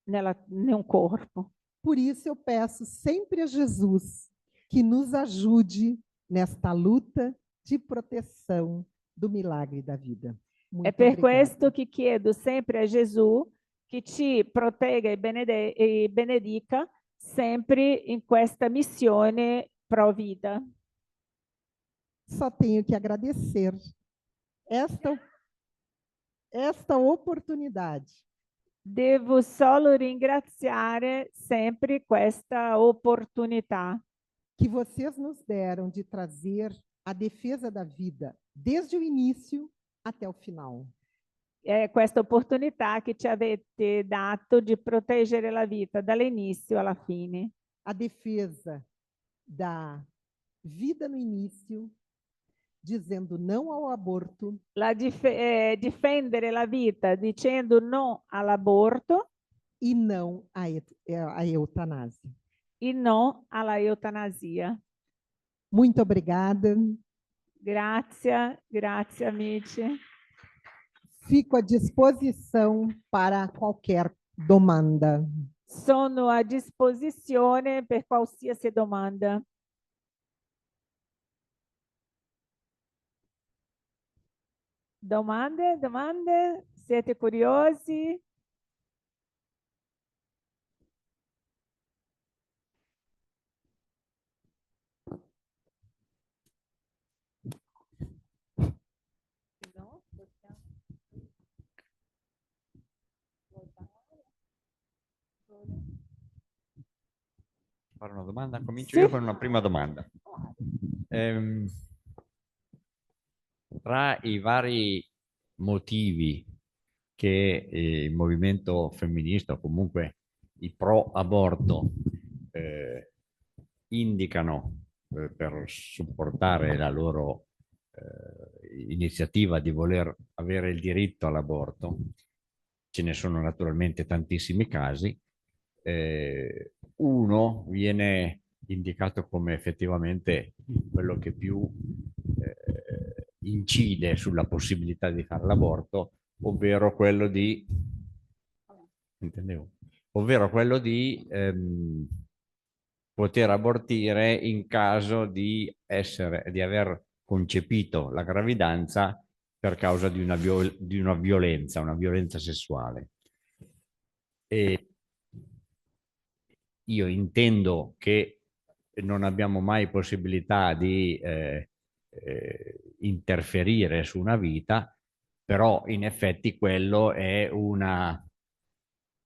S1: in un corpo.
S2: Por isso eu peço sempre a Jesus que nos ajude nesta luta de proteção do milagre da vida. Muito
S1: È per
S2: obrigada.
S1: questo che chiedo sempre a Gesù che ci protegga e benedica sempre in questa missione pro vita.
S2: Só tenho que agradecer esta oportunidade.
S1: Devo solo ringraziare sempre questa opportunità
S2: Que vocês nos deram de trazer a defesa da vida desde o início até o final.
S1: questa opportunità che ci avete dato di proteggere la vita dall'inizio alla fine.
S2: A defesa da vida no início, dizendo não ao aborto,
S1: Difendere la vita dicendo no all'aborto
S2: e não à eutanásia.
S1: e no alla eutanasia.
S2: Muito obrigada.
S1: Grazie, grazie amici.
S2: Fico à disposição para qualquer domanda.
S1: Sono a disposizione per qualsiasi domanda. Domande? Domande? Siete curiosi? No?
S3: Fare una domanda? Comincio
S1: Sì.
S3: io con una prima domanda. Tra i vari motivi che il movimento femminista o comunque i pro aborto indicano per supportare la loro iniziativa di voler avere il diritto all'aborto, ce ne sono naturalmente tantissimi casi. Uno viene indicato come effettivamente quello che più incide sulla possibilità di fare l'aborto, ovvero quello di poter abortire in caso di aver concepito la gravidanza per causa di una violenza sessuale. E io intendo che non abbiamo mai possibilità di interferire su una vita, però in effetti quello è un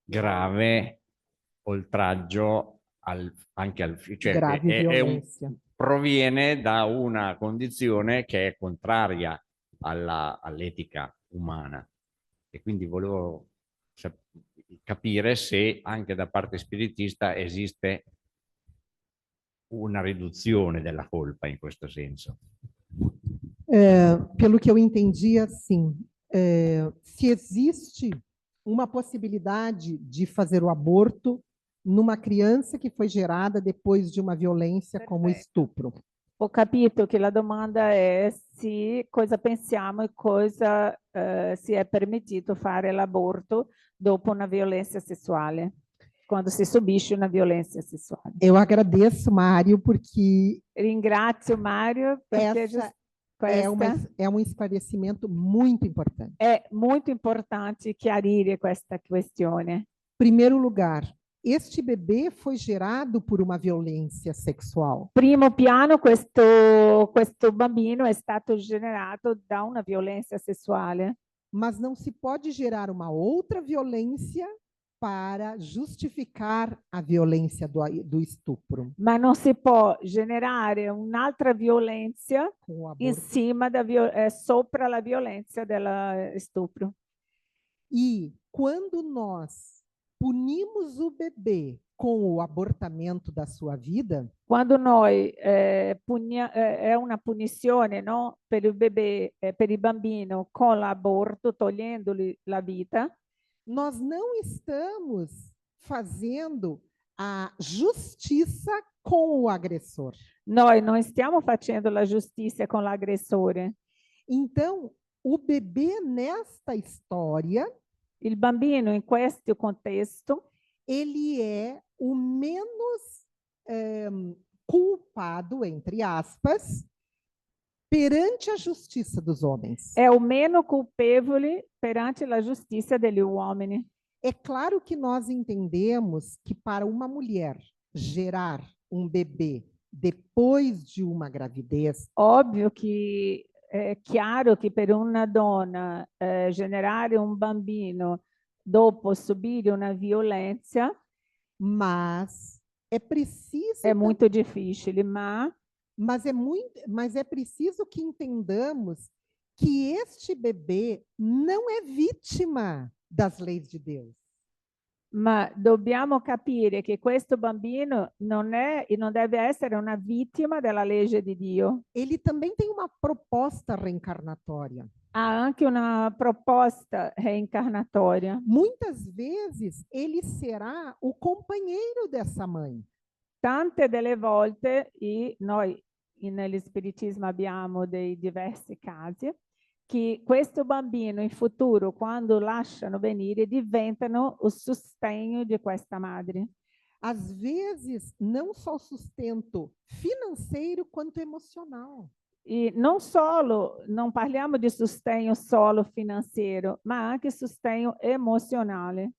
S3: grave oltraggio cioè proviene da una condizione che è contraria all'etica umana, e quindi volevo capire se anche da parte spiritista esiste una riduzione della colpa in questo senso.
S2: Pelo que eu entendi, assim, se existe uma possibilidade de fazer o aborto numa criança que foi gerada depois de uma violência como estupro.
S1: Ho capito che la domanda è sì, cosa pensiamo e cosa si è permettito fare l'aborto dopo una violenza sessuale. quando si subisce una violenza sessuale.
S2: Eu agradeço, Mário, porque
S1: Ringrazio Mario perché
S2: essa
S1: questa
S2: é um esclarecimento muito importante.
S1: è molto importante chiarire questa questione.
S2: Primeiro lugar, este bebê foi gerado por uma violência sexual.
S1: Primo piano, questo bambino è stato generato da una violenza sessuale,
S2: Mas não se pode gerar uma outra violência para justificar a violência do estupro.
S1: ma non si può generare un'altra violenza
S2: Com o
S1: in
S2: aborto.
S1: cima sopra la violenza dello stupro.
S2: E quando nós punimos o bebê com o abortamento da sua vida,
S1: Quando noi è una punizione, no, per il bebè, per il bambino con l'aborto, togliendogli la vita,
S2: nós não estamos fazendo a justiça com o agressor.
S1: noi non stiamo facendo la giustizia con l'aggressore.
S2: Então, o bebê nesta história,
S1: Il bambino in questo contesto,
S2: ele é o menos culpado, entre aspas, perante a justiça dos homens.
S1: è o meno colpevole perante la giustizia degli uomini.
S2: É claro que nós entendemos que para uma mulher gerar um bebê depois de uma gravidez,
S1: Ovvio che è chiaro che per una donna generare un bambino dopo subire una violenza
S2: mas é preciso
S1: è molto difficile,
S2: mas é preciso que entendamos que este bebê não é vítima das leis de Deus.
S1: ma dobbiamo capire che questo bambino non è e non deve essere una vittima della legge di Dio.
S2: Ele também tem uma proposta reencarnatória.
S1: Ha anche una proposta reincarnatoria.
S2: Muitas vezes ele será o companheiro dessa mãe.
S1: Tante delle volte, noi nello spiritismo abbiamo dei diversi casi, che questo bambino in futuro, quando lasciano venire, diventano il sostegno di questa madre.
S2: Às vezes, não só o sustento financeiro quanto emocional.
S1: E non parliamo di sostegno solo finanziario, ma anche sostegno emozionale.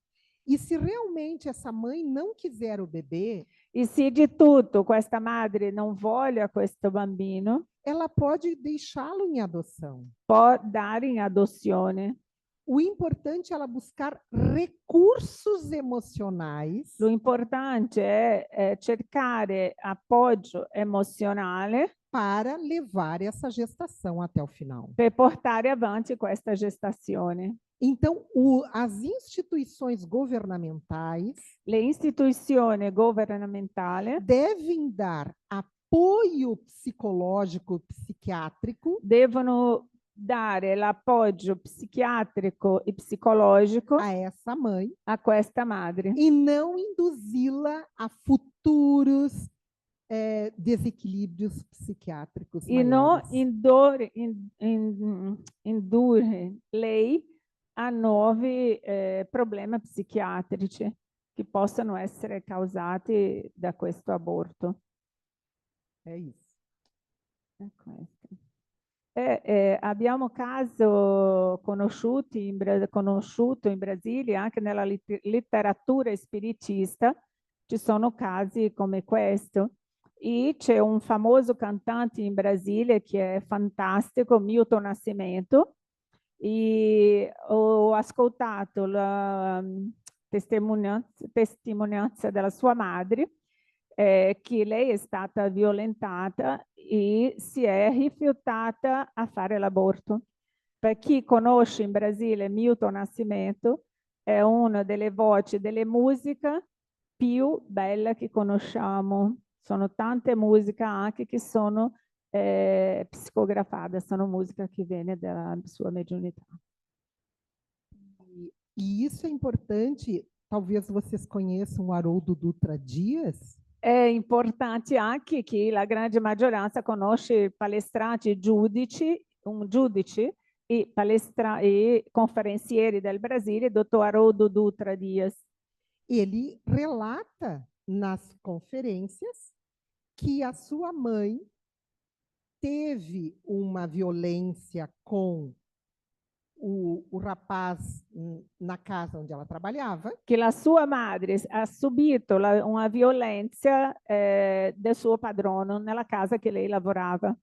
S2: E se realmente essa mãe não quiser o bebê,
S1: E se di tutto questa madre non voglia questo bambino,
S2: ela pode deixá-lo em adoção.
S1: può dare in adozione.
S2: O importante é ela buscar recursos emocionais
S1: Lo importante è cercare appoggio emozionale
S2: para levar essa gestação até o final.
S1: per portare avanti questa gestazione.
S2: Então, as instituições governamentais
S1: Le istituzioni governamentali
S2: devem dar apoio psicológico, psiquiátrico
S1: devono dare l'appoggio psichiatrico e psicologico
S2: a essa mãe
S1: a questa madre
S2: e não induzi-la a futuros desequilíbrios psiquiátricos
S1: e non
S2: maiores.
S1: indurre lei a nuovi problemi psichiatrici che possono essere causati da questo aborto.
S2: É isso.
S1: È questo. Abbiamo caso conosciuto in Brasile, anche nella letteratura spiritista, ci sono casi come questo. E c'è un famoso cantante in Brasile che è fantastico, Milton Nascimento, e ho ascoltato la testimonianza della sua madre, che lei è stata violentata e si è rifiutata a fare l'aborto. Per chi conosce in Brasile Milton Nascimento, è una delle voci delle musiche più belle che conosciamo. Sono tante musiche anche che sono psicografate, sono musica che viene dalla sua mediunità.
S2: E isso é importante, talvez vocês conheçam o Haroldo Dutra Dias.
S1: È importante anche che la grande maggioranza conosce palestranti giudici e conferenzieri del Brasile, dottor Haroldo Dutra Dias.
S2: ele relata nas conferências que a sua mãe teve uma violência com o rapaz na casa onde ela trabalhava,
S1: che la sua madre ha subito una violenza del suo padrone nella casa che lei lavorava.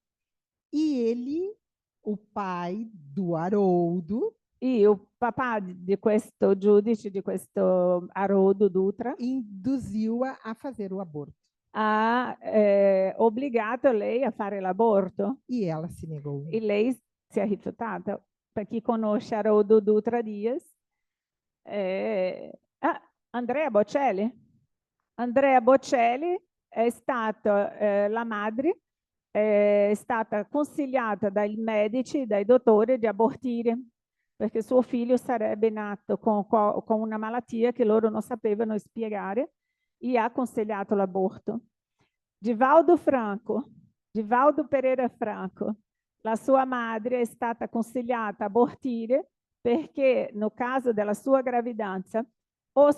S2: e ele, o pai do Haroldo,
S1: E o papà di questo giudice, di questo Haroldo Dutra,
S2: induziu-a a fazer o aborto.
S1: ha obbligato lei a fare l'aborto
S2: E ela se negou.
S1: e lei si è rifiutata. Per chi conosce Haroldo Dutra Dias, Andrea Bocelli. Andrea Bocelli è stata la madre, è stata consigliata dai medici, dai dottori di abortire, perché suo figlio sarebbe nato con una malattia che loro non sapevano spiegare e ha consigliato l'aborto. Divaldo Franco, Divaldo Pereira Franco, la sua madre è stata consigliata a abortire perché no caso della sua gravidanza o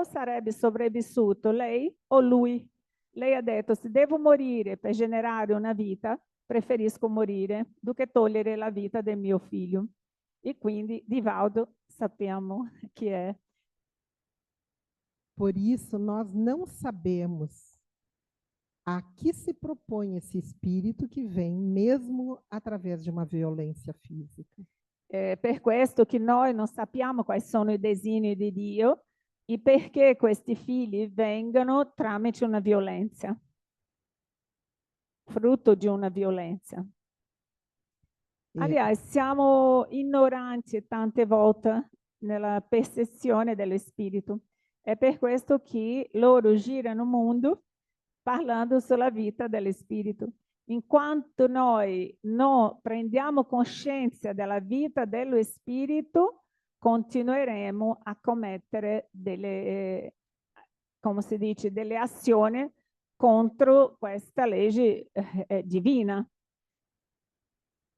S1: sarebbe sopravvissuto lei o lui. Lei ha detto, se devo morire per generare una vita, preferisco morire do che togliere la vita del mio figlio. E quindi Divaldo sappiamo chi è.
S2: Por isso, nós não sabemos a que se propõe esse espírito que vem mesmo através de uma violência física.
S1: Per questo che noi non sappiamo quali sono i designi di Dio e perché questi figli vengono tramite una violenza, frutto di una violenza. Aliás, siamo ignoranti tante volte nella percezione dello spirito. È per questo che loro girano il mondo parlando sulla vita dello spirito. In quanto noi non prendiamo coscienza della vita dello spirito, continueremo a commettere delle, come si dice, delle azioni contro questa legge divina.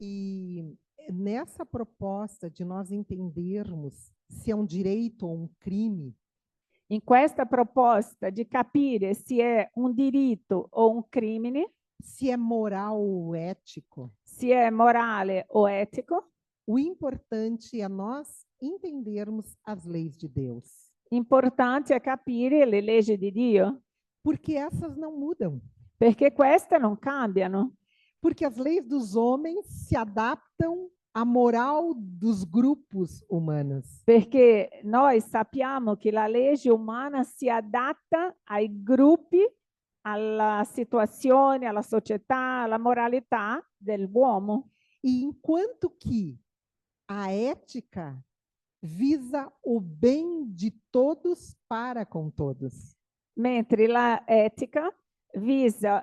S2: E nessa proposta de nós entendermos se é um direito ou um crime,
S1: In questa proposta di capire se è un diritto o un crimine,
S2: se é moral ou ético,
S1: se è morale o etico,
S2: o importante é nós entendermos as leis de Deus,
S1: importante è capire le leggi di Dio,
S2: porque essas não mudam.
S1: perché queste non cambiano.
S2: Porque as leis dos homens se adaptam à moral dos grupos humanos.
S1: Perché noi sappiamo che la legge umana si adatta ai gruppi, alla situazione, alla società, alla moralità dell'uomo.
S2: E enquanto que a ética visa o bem de todos para com todos.
S1: Mentre la etica visa,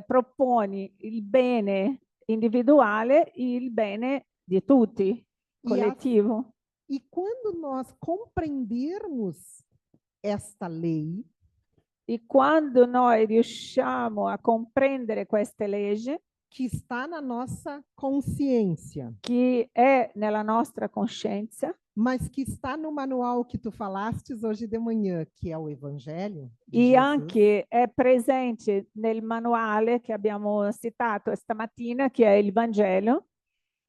S1: propone il bene individuale e il bene di tutti, collettivo.
S2: E quando nós compreendermos esta lei,
S1: e quando noi riusciamo a comprendere queste leggi,
S2: que está na nossa consciência,
S1: che è nella nostra coscienza,
S2: mas que está no manual que tu falastes hoje de manhã, que é o Evangelho de
S1: e
S2: Jesus,
S1: anche è presente nel manuale che abbiamo citato stamattina, che è il Vangelo,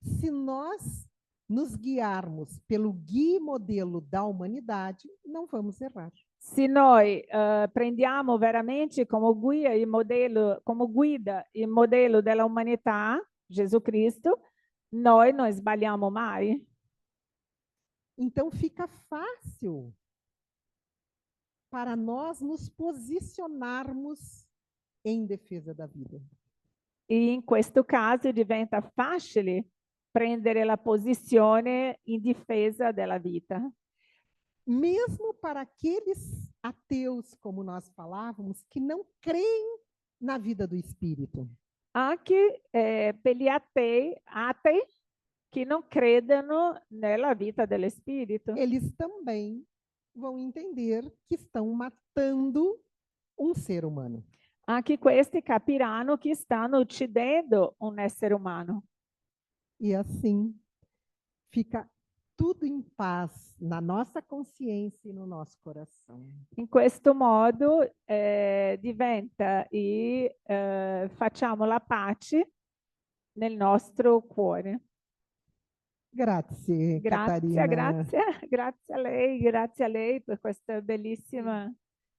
S2: se nós nos guiarmos pelo guia e modelo da humanidade, não vamos errar.
S1: se noi prendiamo veramente come guida il modello della umanità, Gesù Cristo, noi non sbagliamo mai.
S2: Então fica fácil para nós nos posicionarmos em defesa da vida.
S1: E in questo caso diventa facile prendere la posizione in difesa della vita.
S2: Mesmo para aqueles ateus, como nós falávamos, que não creem na vida do espírito.
S1: Anche per gli atei che non credono nella vita dello spirito.
S2: Eles também vão entender que estão matando um ser humano.
S1: Anche questi capiranno che stanno uccidendo un essere umano.
S2: E assim fica tudo em paz na nossa consciência e no nosso coração.
S1: In questo modo diventa facciamo la pace nel nostro cuore.
S2: Grazie,
S1: Grazie,
S2: Catarina.
S1: grazie a lei per questa bellissima...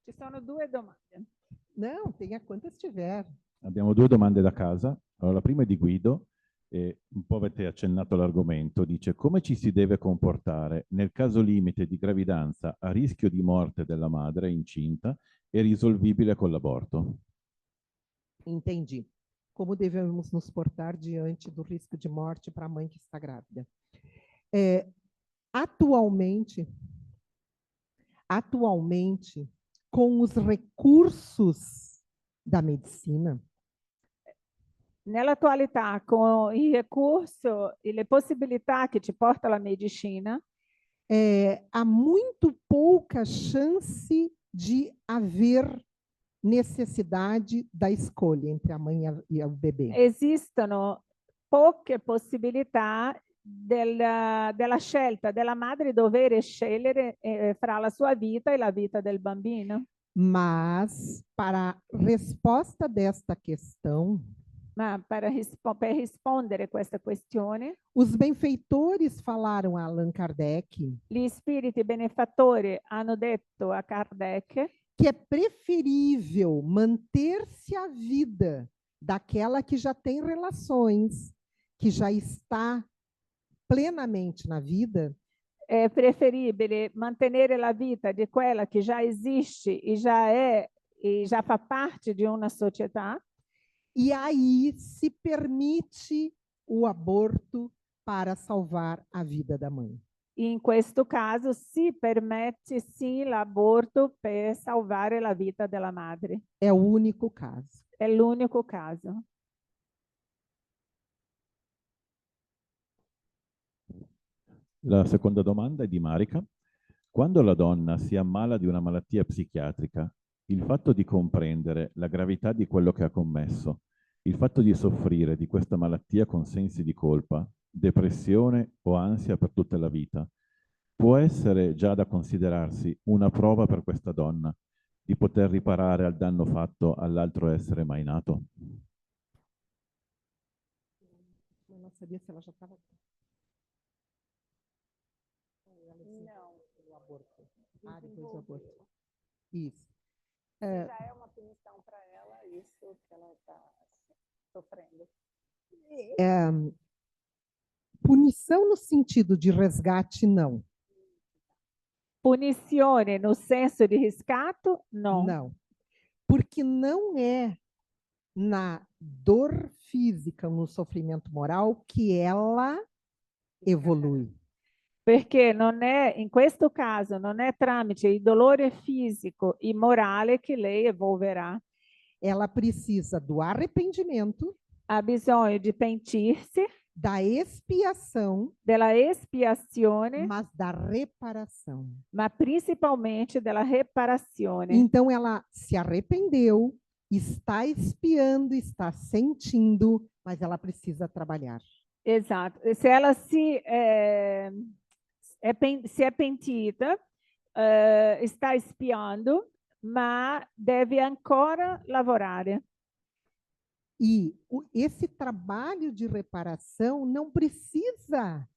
S1: Ci sono 2 domande.
S2: Não, tenha quantas tiver.
S4: Abbiamo 2 domande da casa. Allora, la prima è di Guido, e un po' avete accennato all'argomento. Dice: come ci si deve comportare nel caso limite di gravidanza a rischio di morte della madre incinta e risolvibile con l'aborto?
S2: Entendi. Como devemos nos portar diante do risco de morte para a mãe que está grávida? Atualmente, com os recursos da medicina,
S1: Nell'attualità, con i recursi e le possibilità che ci porta la medicina,
S2: há muito pouca chance de haver necessidade da escolha entre a mãe e o bebê.
S1: esistono poche possibilità della scelta della madre dover scegliere fra la sua vita e la vita del bambino.
S2: Mas, para a resposta desta questão,
S1: Ma per rispondere a questa questione,
S2: os benfeitores falaram a Allan Kardec
S1: gli spiriti benefattori hanno detto a Kardec
S2: que é preferível manter-se a vida daquela que já tem relações, que já está plenamente na vida,
S1: è preferibile mantenere la vita di quella che già esiste e già fa parte di una società,
S2: e aí se permite o aborto para salvar a vida da mãe.
S1: in questo caso si permette sì l'aborto per salvare la vita della madre.
S2: É o único caso.
S1: È l'unico caso.
S4: La seconda domanda è di Marica. Quando la donna si ammala di una malattia psichiatrica, il fatto di comprendere la gravità di quello che ha commesso, il fatto di soffrire di questa malattia con sensi di colpa, depressione o ansia per tutta la vita, può essere già da considerarsi una prova per questa donna di poter riparare al danno fatto all'altro essere mai nato?
S2: Eu não sabia se ela já estava.
S1: Não.
S2: O aborto. Depois do aborto. Isso.
S1: Já é uma punição para ela, isso que ela está sofrendo.
S2: Punição no sentido de resgate, não.
S1: Punizione no senso di riscatto? No.
S2: Não. Porque não é na dor física, no sofrimento moral, que ela evolui.
S1: Perché non è, in questo caso, non è tramite il dolore fisico e morale che lei evolverà.
S2: Ela precisa do arrependimento,
S1: Ha bisogno di pentirsi,
S2: da expiação,
S1: della espiazione,
S2: mas da reparação.
S1: ma principalmente della reparazione.
S2: Então ela se arrependeu, está expiando, está sentindo, mas ela precisa trabalhar.
S1: Esatto. Se ela se è pentita, sta espiando, ma deve ancora lavorare.
S2: E esse trabalho de reparação não precisa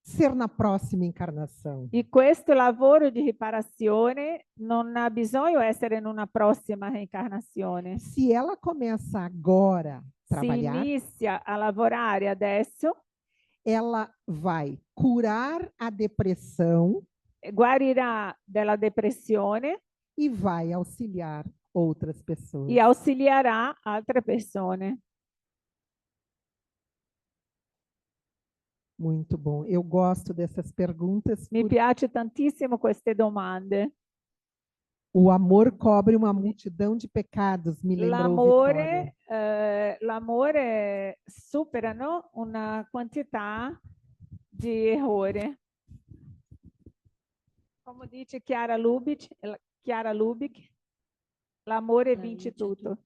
S2: ser na próxima encarnação.
S1: E questo lavoro di riparazione non ha bisogno essere in una prossima reincarnazione.
S2: Se ela começa agora a
S1: Se
S2: trabalhar,
S1: inizia a lavorare adesso,
S2: ela vai curar a depressão
S1: guarirà della depressione
S2: e vai auxiliar outras pessoas.
S1: e ausilierà altre persone.
S2: Muito bom. Eu gosto dessas perguntas.
S1: Mi piace tantissimo queste domande.
S2: O amor cobre uma multidão de pecados, me lembrou Vitória.
S1: L'amore superano una quantità di errore. Come dice Chiara Lubick, l'amore vince tutto.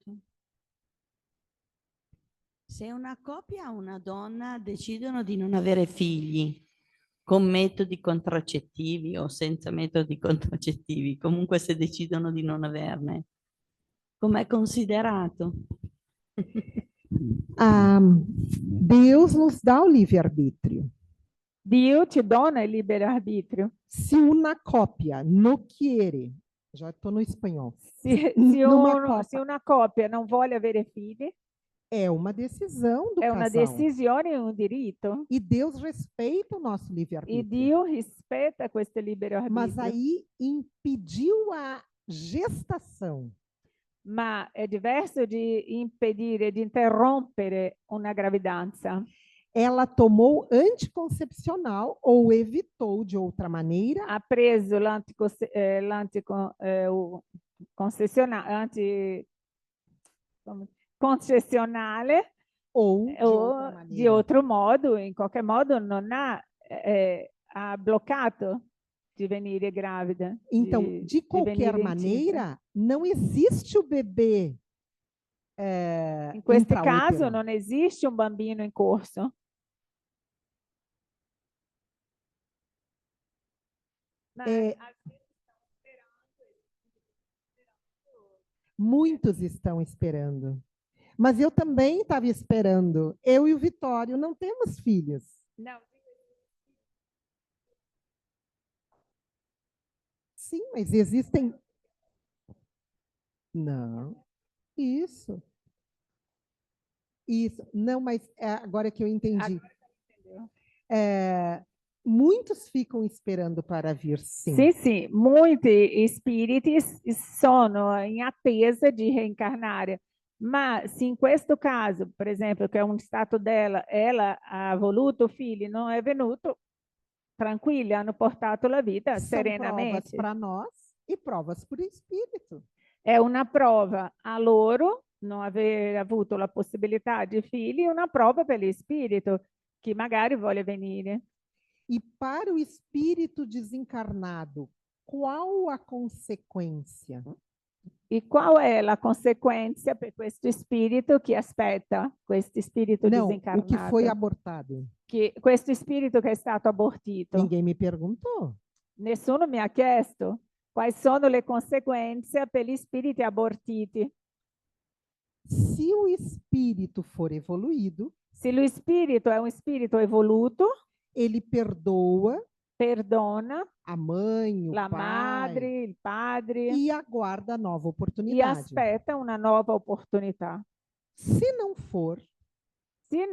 S5: Se una coppia o una donna decidono di non avere figli, con metodi contraccettivi o senza metodi contraccettivi, comunque se decidono di non averne. Com'è considerato?
S2: Deus nos dá o livre-arbítrio.
S1: Dio ti dona il libero-arbitrio.
S2: Se uma cópia não quiere, já estou no espanhol,
S1: Se una coppia non vuole avere figli,
S2: é uma decisão do
S1: è una
S2: casal.
S1: decisione e un diritto.
S2: E Deus respeita o nosso
S1: E
S2: livre-arbítrio.
S1: Dio rispetta questo
S2: Mas
S1: libero-arbitrio.
S2: aí impediu a gestação.
S1: Ma è diverso di impedire, di interrompere una gravidanza.
S2: Ela tomou anticoncepcional ou evitou de outra maneira
S1: Ha preso concessionale
S2: ou de outra
S1: o
S2: maneira.
S1: di altro modo, in qualche modo non ha bloccato di venire gravida.
S2: Então,
S1: di
S2: de qualquer
S1: venire incinta.
S2: maneira, não existe o bebê
S1: In questo
S2: intraútero.
S1: caso non esiste un bambino in corso. Ma
S2: Muitos estão esperando. Mas eu também estava esperando. Eu e o Vitório não temos filhos.
S1: no,
S2: Sim, mas existem. Não. Isso. Isso. Não, mas agora que eu entendi. Muitos ficam esperando para vir, sim.
S1: Sì, sì, molti spiriti sono in attesa di reincarnare, ma se in questo caso, per esempio, che è un stato della, ela ha voluto figli, non è venuto, tranquilli, hanno portato la vita
S2: São provas
S1: serenamente.
S2: para nós e provas para o espírito.
S1: È una prova a loro non aver avuto la possibilità di figli, una prova per l'spirito, che magari vuole venire.
S2: E para o espírito desencarnado, qual a consequência?
S1: E qual è la conseguenza per questo spirito che aspetta, questo spirito
S2: Não, o
S1: disincarnato?
S2: que foi abortado.
S1: Questo spirito che è stato abortito.
S2: Ninguém me perguntou.
S1: Nessuno mi ha chiesto quali sono le conseguenze per gli spiriti abortiti.
S2: Se o espírito for evoluído,
S1: Se lo spirito è un spirito evoluto,
S2: ele perdoa
S1: perdona
S2: a mãe, o
S1: la
S2: pai,
S1: madre, il padre
S2: e aguarda a nova
S1: e
S2: oportunidade.
S1: aspetta una nuova opportunità.
S2: Se não for,
S1: Se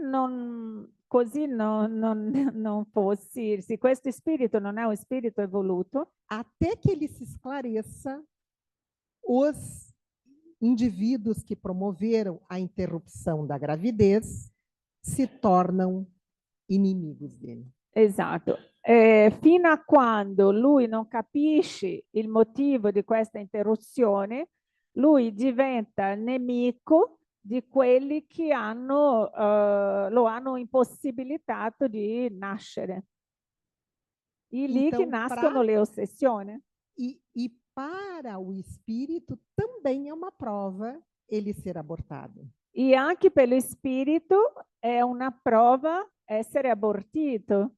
S1: così non fosse, se questo spirito non è un spirito evoluto,
S2: até que ele se esclareça, os indivíduos que promoveram a interrupção da gravidez se tornam inimigos dele.
S1: esatto, fino a quando lui non capisce il motivo di questa interruzione, lui diventa nemico di quelli che lo hanno impossibilitato di nascere. E lì che
S2: Então,
S1: nascono le ossessioni.
S2: E para o espírito também é uma prova ele ser abortado.
S1: E anche per lo spirito è una prova essere abortito.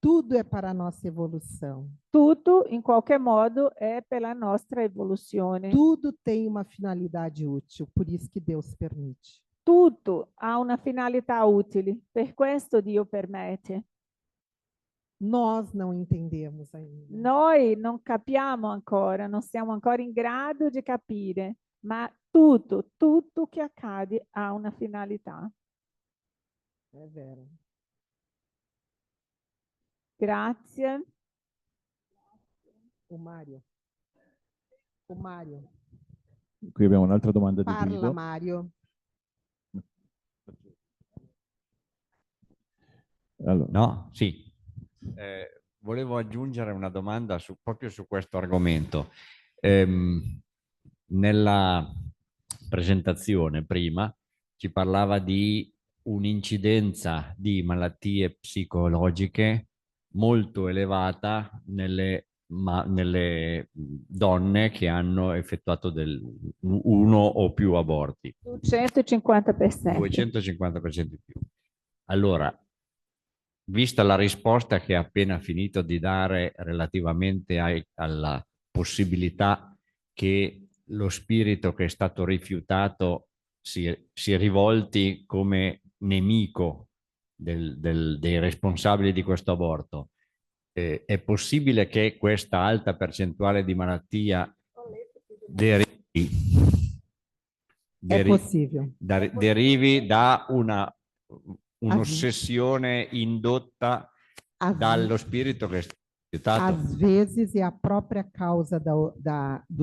S2: Tudo é para a nossa evolução.
S1: Tutto in qualche modo è per la nostra evoluzione.
S2: Tudo tem uma finalidade útil, por isso que Deus permite.
S1: Tutto ha una finalità utile, per questo Dio permette.
S2: Nós não entendemos ainda.
S1: Noi non capiamo ancora, non siamo ancora in grado di capire, ma tutto che accade ha una finalità.
S2: É vero.
S1: Grazie.
S2: O Mário. O Mário.
S4: Qui abbiamo un'altra domanda di
S2: Parla,
S4: Guido.
S2: Mário.
S4: Allora,
S3: No, sì. Volevo aggiungere una domanda proprio su questo argomento. Nella presentazione prima ci parlava di un'incidenza di malattie psicologiche molto elevata nelle donne che hanno effettuato uno o più aborti.
S1: 250%.
S3: 250% in più. Allora, vista la risposta che ha appena finito di dare relativamente alla possibilità che lo spirito che è stato rifiutato si rivolti come nemico dei responsabili di questo aborto, è possibile che questa alta percentuale di malattia derivi da un'ossessione indotta dallo spirito che è stato rifiutato?
S2: Às vezes é a própria causa do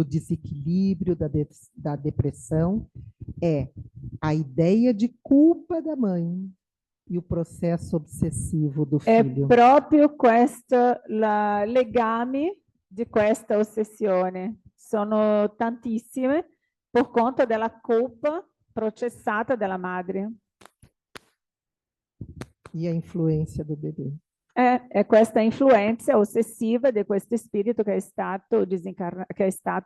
S2: desequilíbrio, da depressão, é a ideia de culpa da mãe e o processo obsessivo do filho.
S1: È proprio questo il legame di questa ossessione. Sono tantissime por conta della colpa processata della madre.
S2: E a influência do bebê.
S1: È questa influenza ossessiva di questo spirito che è stato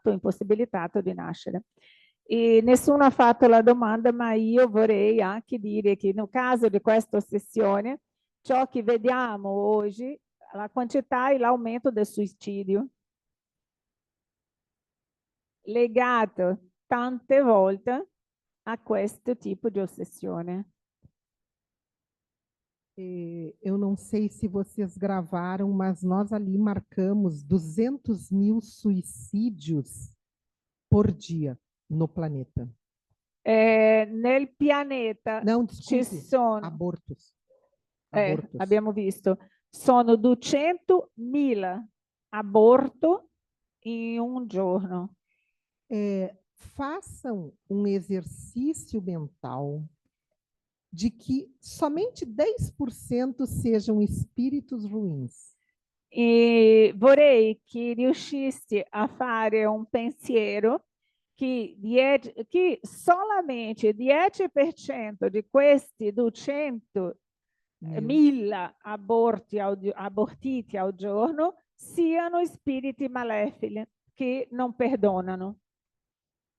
S1: impossibilitato di nascere. E nessuno ha fatto la domanda, ma io vorrei anche dire che no caso di questa ossessione, ciò che vediamo oggi, la quantità e l'aumento del suicidio, legato tante volte a questo tipo di ossessione.
S2: Eu não sei se vocês gravaram, mas nós ali marcamos 200.000 suicídios por dia no planeta.
S1: Nel pianeta
S2: Não,
S1: ci
S2: desculpe,
S1: sono,
S2: abortos.
S1: abbiamo visto, sono 200.000 aborti in un giorno.
S2: Façam um exercício mental de que somente 10% sejam espíritos ruins.
S1: E vorrei che riuscissi a fare un pensiero che solamente 10% di questi 200.000 abortiti al giorno siano spiriti malefici che non perdonano.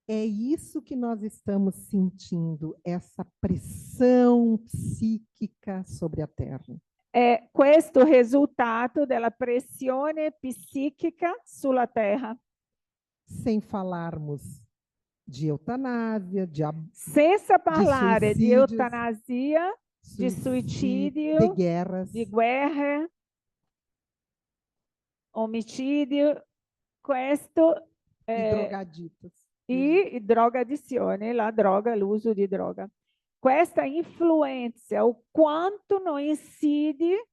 S2: É isso que nós estamos sentindo, essa pressão psíquica sobre a Terra.
S1: È questo il risultato della pressione psichica sulla Terra.
S2: Sem falarmos de eutanásia,
S1: senza parlare di
S2: suicídios,
S1: eutanasia, di suicidio,
S2: de guerras.
S1: di guerre, omicidio, questo
S2: e drogaditos.
S1: E drogadizione, la droga, l'uso di droga. Questa influenza, o quanto non incide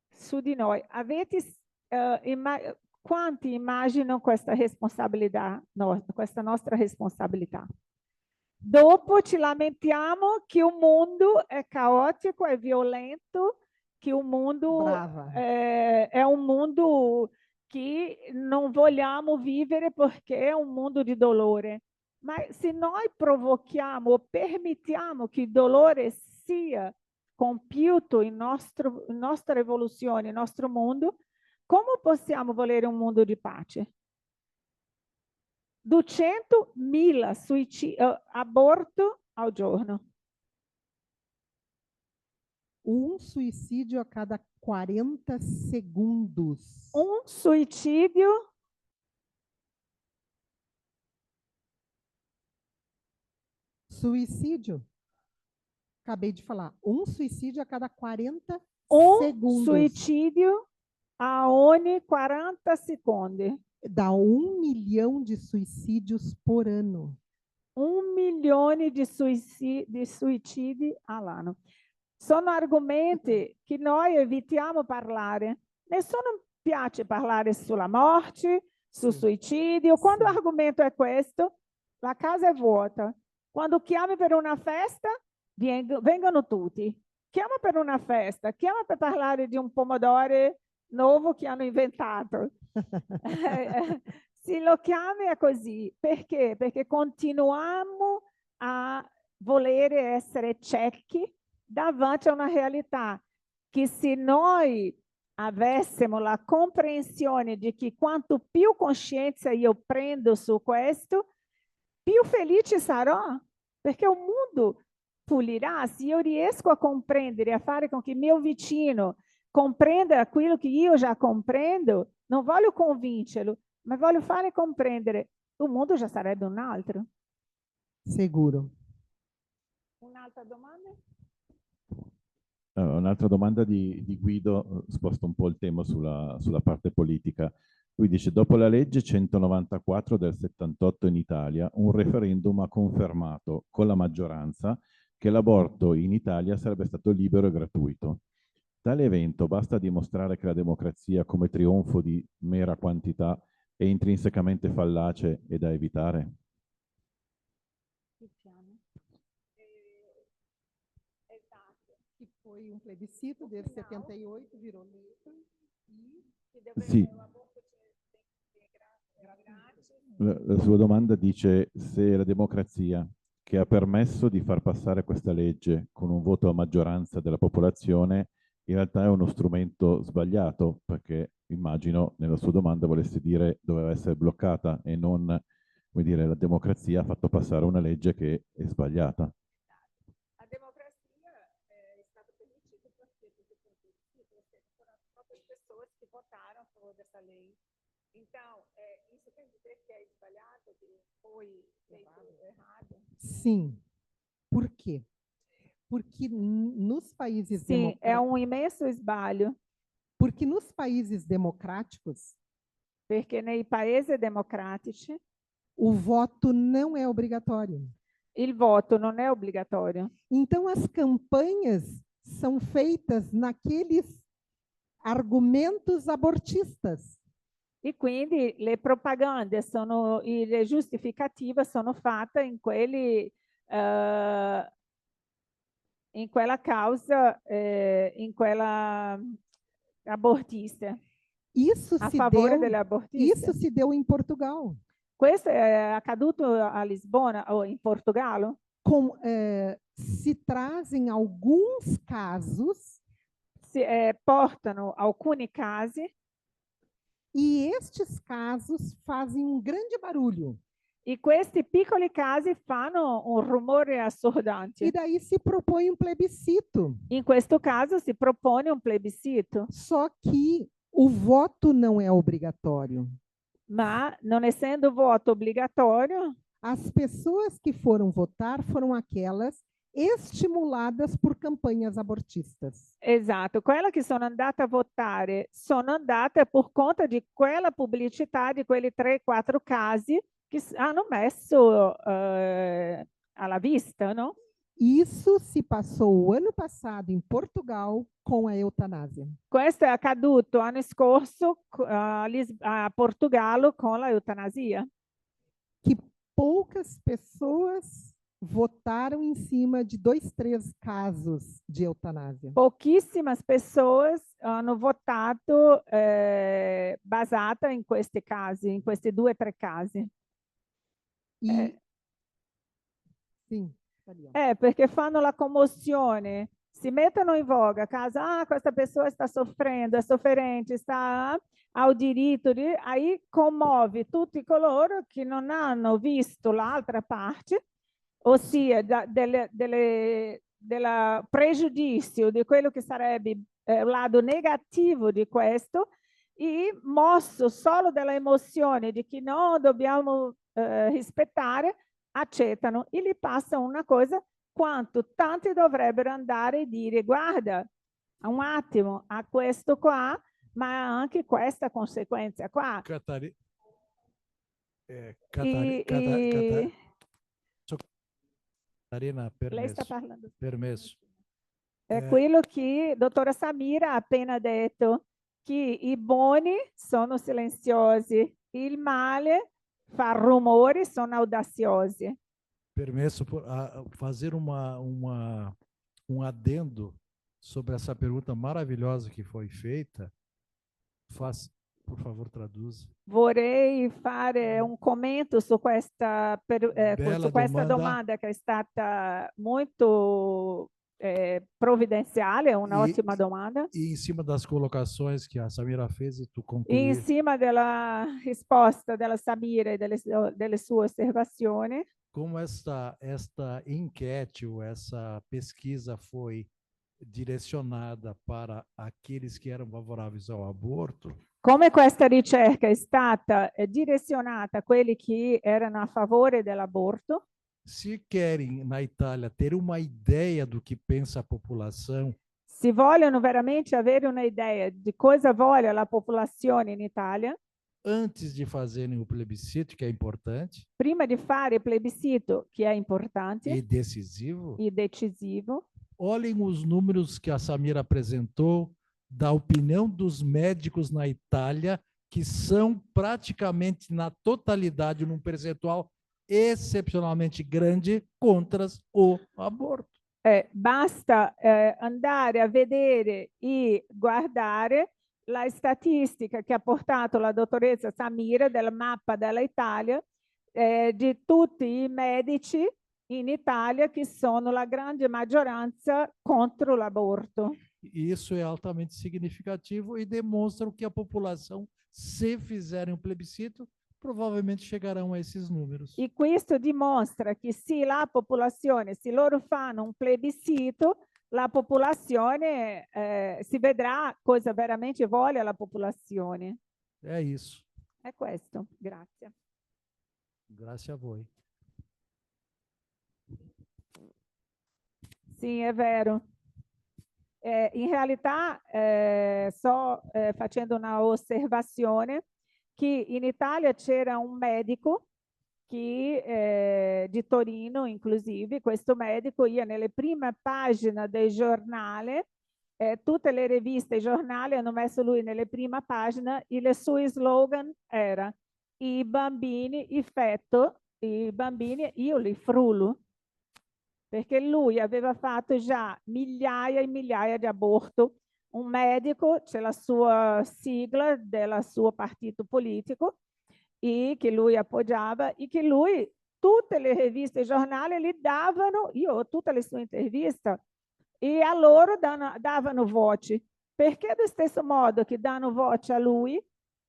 S1: su di noi. Quanti immaginano questa responsabilità, questa nostra responsabilità? Dopo ci lamentiamo che il mondo è caotico, è violento, che il mondo è un mondo che non vogliamo vivere perché è un mondo di dolore. Ma se noi provochiamo o permettiamo che il dolore sia compiuto in nostra evoluzione, nel nostro mondo, come possiamo volere un mondo di pace? 200.000 aborti al giorno.
S2: Um suicídio a cada 40 segundos.
S1: Um suicídio
S2: Suicídio. Acabei de falar. Um suicídio a cada 40 segundos.
S1: Um suicídio a ogni 40 secondi.
S2: Dá 1 milhão de suicídios por ano.
S1: 1 milione di suicidi all'anno. Sono argomenti che noi evitiamo parlare. Nessuno piace parlare sulla morte, sul suicidio. Quando l'argomento è questo, la casa è vuota. Quando chiami per una festa, vengono tutti. Chiama per una festa, chiama per parlare di un pomodoro nuovo che hanno inventato. Se lo chiami è così. Perché? Perché continuiamo a volere essere ciechi davanti a una realtà che se noi avessimo la comprensione di che quanto più coscienza io prendo su questo, più felice sarò, perché il mondo pulirà, se io riesco a comprendere, a fare con che mio vicino comprenda quello che io già comprendo, non voglio convincerlo, ma voglio fare comprendere, il mondo già sarebbe un altro.
S2: Seguro.
S1: Un'altra domanda?
S4: Un'altra domanda di Guido, sposta un po' il tema sulla parte politica. Lui dice, dopo la legge 194 del 78 in Italia, un referendum ha confermato con la maggioranza che l'aborto in Italia sarebbe stato libero e gratuito. Tale evento basta a dimostrare che la democrazia come trionfo di mera quantità è intrinsecamente fallace e da evitare?
S2: Que foi plebiscito del 78, virou lei.
S4: Sì. La sua domanda dice se la democrazia che ha permesso di far passare questa legge con un voto a maggioranza della popolazione in realtà è uno strumento sbagliato, perché immagino nella sua domanda volesse dire doveva essere bloccata e non, come dire, la democrazia ha fatto passare una legge che è sbagliata.
S1: La democrazia è stata permessa perché foram próprias pessoas que votaram a favor dessa lei. Então, isso quer dizer que é espalhado, que foi feito errado?
S2: Sim. Por quê? Porque nos países
S1: Sim, é
S2: democráticos,
S1: imenso sbaglio,
S2: porque nos países democráticos,
S1: perché nei paesi democratici
S2: o voto não é obrigatório.
S1: il voto non è obbligatorio.
S2: Então as campanhas são feitas naqueles argumentos abortistas.
S1: E quindi le propagande sono, le giustificative sono fatte in quelli in quella causa, in quella abortista,
S2: Isso
S1: a
S2: se
S1: favore
S2: deu,
S1: delle abortiste.
S2: isso se deu em Portugal.
S1: Questo è accaduto a Lisbona o in Portogallo?
S2: Se trazem alguns casos
S1: Portano alcuni casi
S2: e estes casos fazem um grande barulho.
S1: e questi piccoli casi fanno un rumore assordante.
S2: E daí se propõe um plebiscito.
S1: In questo caso si propone un plebiscito.
S2: Só que o voto não é obrigatório.
S1: Ma non essendo voto obbligatorio,
S2: as pessoas que foram votar foram aquelas estimuladas por campanhas abortistas.
S1: Esatto, quelle che sono andate a votare sono andate por conta di quella pubblicità di quelli 3-4 casi che hanno messo alla vista, no?
S2: Isso se passou o ano passado em Portugal com a eutanásia.
S1: Questo è accaduto l'anno scorso a Portogallo con la eutanasia.
S2: Que poucas pessoas votaram em cima de 2, 3 casos de eutanásia.
S1: Pouquíssimas pessoas hanno votato basata in questi casi, in questi 2-3 casi.
S2: Sim.
S1: Perché fanno la commozione, si mettono in voga a casa, questa persona sta soffrendo, è sofferente, ha il diritto di... Aí commuove tutti coloro che non hanno visto l'altra parte, ossia del pregiudizio di quello che sarebbe il lato negativo di questo, e mosso solo dalla emozione di che non dobbiamo rispettare, accettano e gli passa una cosa quanto tanti dovrebbero andare e dire guarda, un attimo, a questo qua, ma anche questa conseguenza qua.
S6: Catarina,
S1: lei sta parlando.
S6: Permesso.
S1: È quello che dottora Samira ha appena detto, che i buoni sono silenziosi, il male fa rumore, sono audaciosi.
S6: Permesso fazer um adendo sobre essa pergunta maravilhosa que foi feita. Por favor, traduza.
S1: Vorrei fare un commento su questa domanda che è stata molto provvidenziale, una ottima domanda.
S6: E em cima das colocações que a Samira fez e tu concluir.
S1: E in cima della risposta della Samira e delle sue osservazioni.
S6: como esta enquete ou essa pesquisa foi direcionada para aqueles que eram favoráveis ao aborto,
S1: Come questa ricerca è stata direzionata a quelli che erano a favore dell'aborto,
S6: se querem na Itália ter uma ideia do que pensa a população,
S1: se vogliono veramente avere una idea di cosa vuole la popolazione in Italia,
S6: antes de fazerem o plebiscito, que é importante
S1: prima di fare il plebiscito, che è importante
S6: e decisivo,
S1: e decisivo,
S6: olhem os números que a Samira apresentou da opinião dos médicos na Itália, que são praticamente na totalidade, num percentual excepcionalmente grande, contra o aborto.
S1: basta andare a vedere e guardare la statistica che ha portato la dottoressa Samira della mappa dell'Italia di tutti i medici in Italia che sono la grande maggioranza contro l'aborto.
S6: Isso é altamente significativo e demonstra que a população, se fizerem um plebiscito, provavelmente chegarão a esses números.
S1: E questo dimostra che se la popolazione, se loro fanno un plebiscito, la popolazione si vedrà cosa veramente vuole la popolazione.
S6: É isso.
S1: È questo, grazie.
S6: Graças a voi.
S1: Sì, è vero. In realtà, sto facendo una osservazione che in Italia c'era un medico di Torino, inclusive, questo medico ia nelle prime pagine del giornale, tutte le riviste e giornali hanno messo lui nelle prime pagine e il suo slogan era i bambini, il feto, i bambini io li frullo. Perché lui aveva fatto già migliaia e migliaia di aborti. Un medico, c'è la sua sigla del suo partito politico, e che lui appoggiava, e che lui, tutte le riviste e giornali gli davano, io ho tutte le sue interviste, e a loro davano voce. Perché allo stesso modo che danno voce a lui,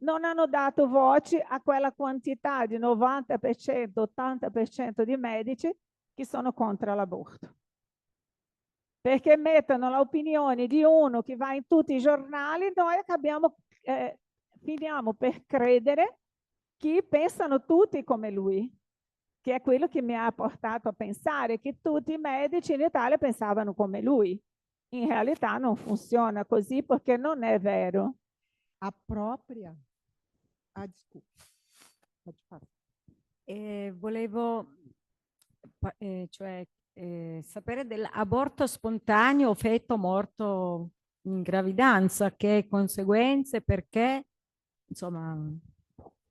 S1: non hanno dato voce a quella quantità di 90%, 80% di medici che sono contro l'aborto. Perché mettono l'opinione di uno che va in tutti i giornali, noi finiamo per credere che pensano tutti come lui, che è quello che mi ha portato a pensare che tutti i medici in Italia pensavano come lui. In realtà non funziona così perché non è vero.
S2: A própria... Ah, desculpa. Pode falar.
S7: Volevo sapere dell'aborto spontaneo o feto morto in gravidanza, che conseguenze, perché, insomma,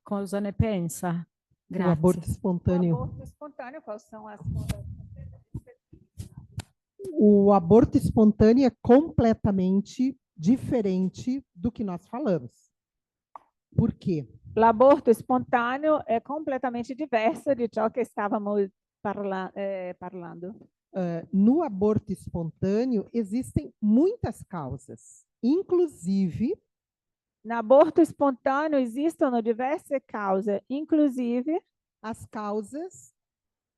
S7: cosa ne pensa? Grazie.
S2: O aborto espontâneo.
S1: O aborto espontâneo, quais são as
S2: O aborto espontâneo é completamente diferente do que nós falamos. Por quê?
S1: L'aborto espontâneo è completamente diverso di ciò che stavamo parlando.
S2: No aborto espontâneo existem muitas causas, inclusive
S1: No aborto espontâneo esistono diverse cause, inclusive
S2: as causas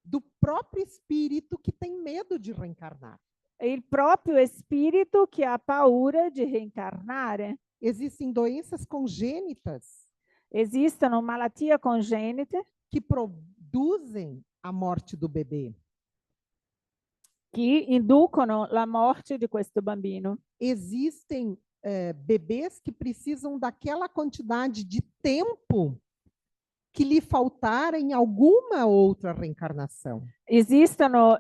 S2: do próprio espírito que tem medo de reencarnar.
S1: il proprio spirito che ha paura di reincarnare.
S2: Existem doenças congênitas
S1: Esistono malattie congenite
S2: que produzem a morte do bebê.
S1: che inducono la morte di questo bambino.
S2: Existem bebês que precisam daquela quantidade de tempo que lhe faltar em alguma outra reencarnação.
S1: Esistono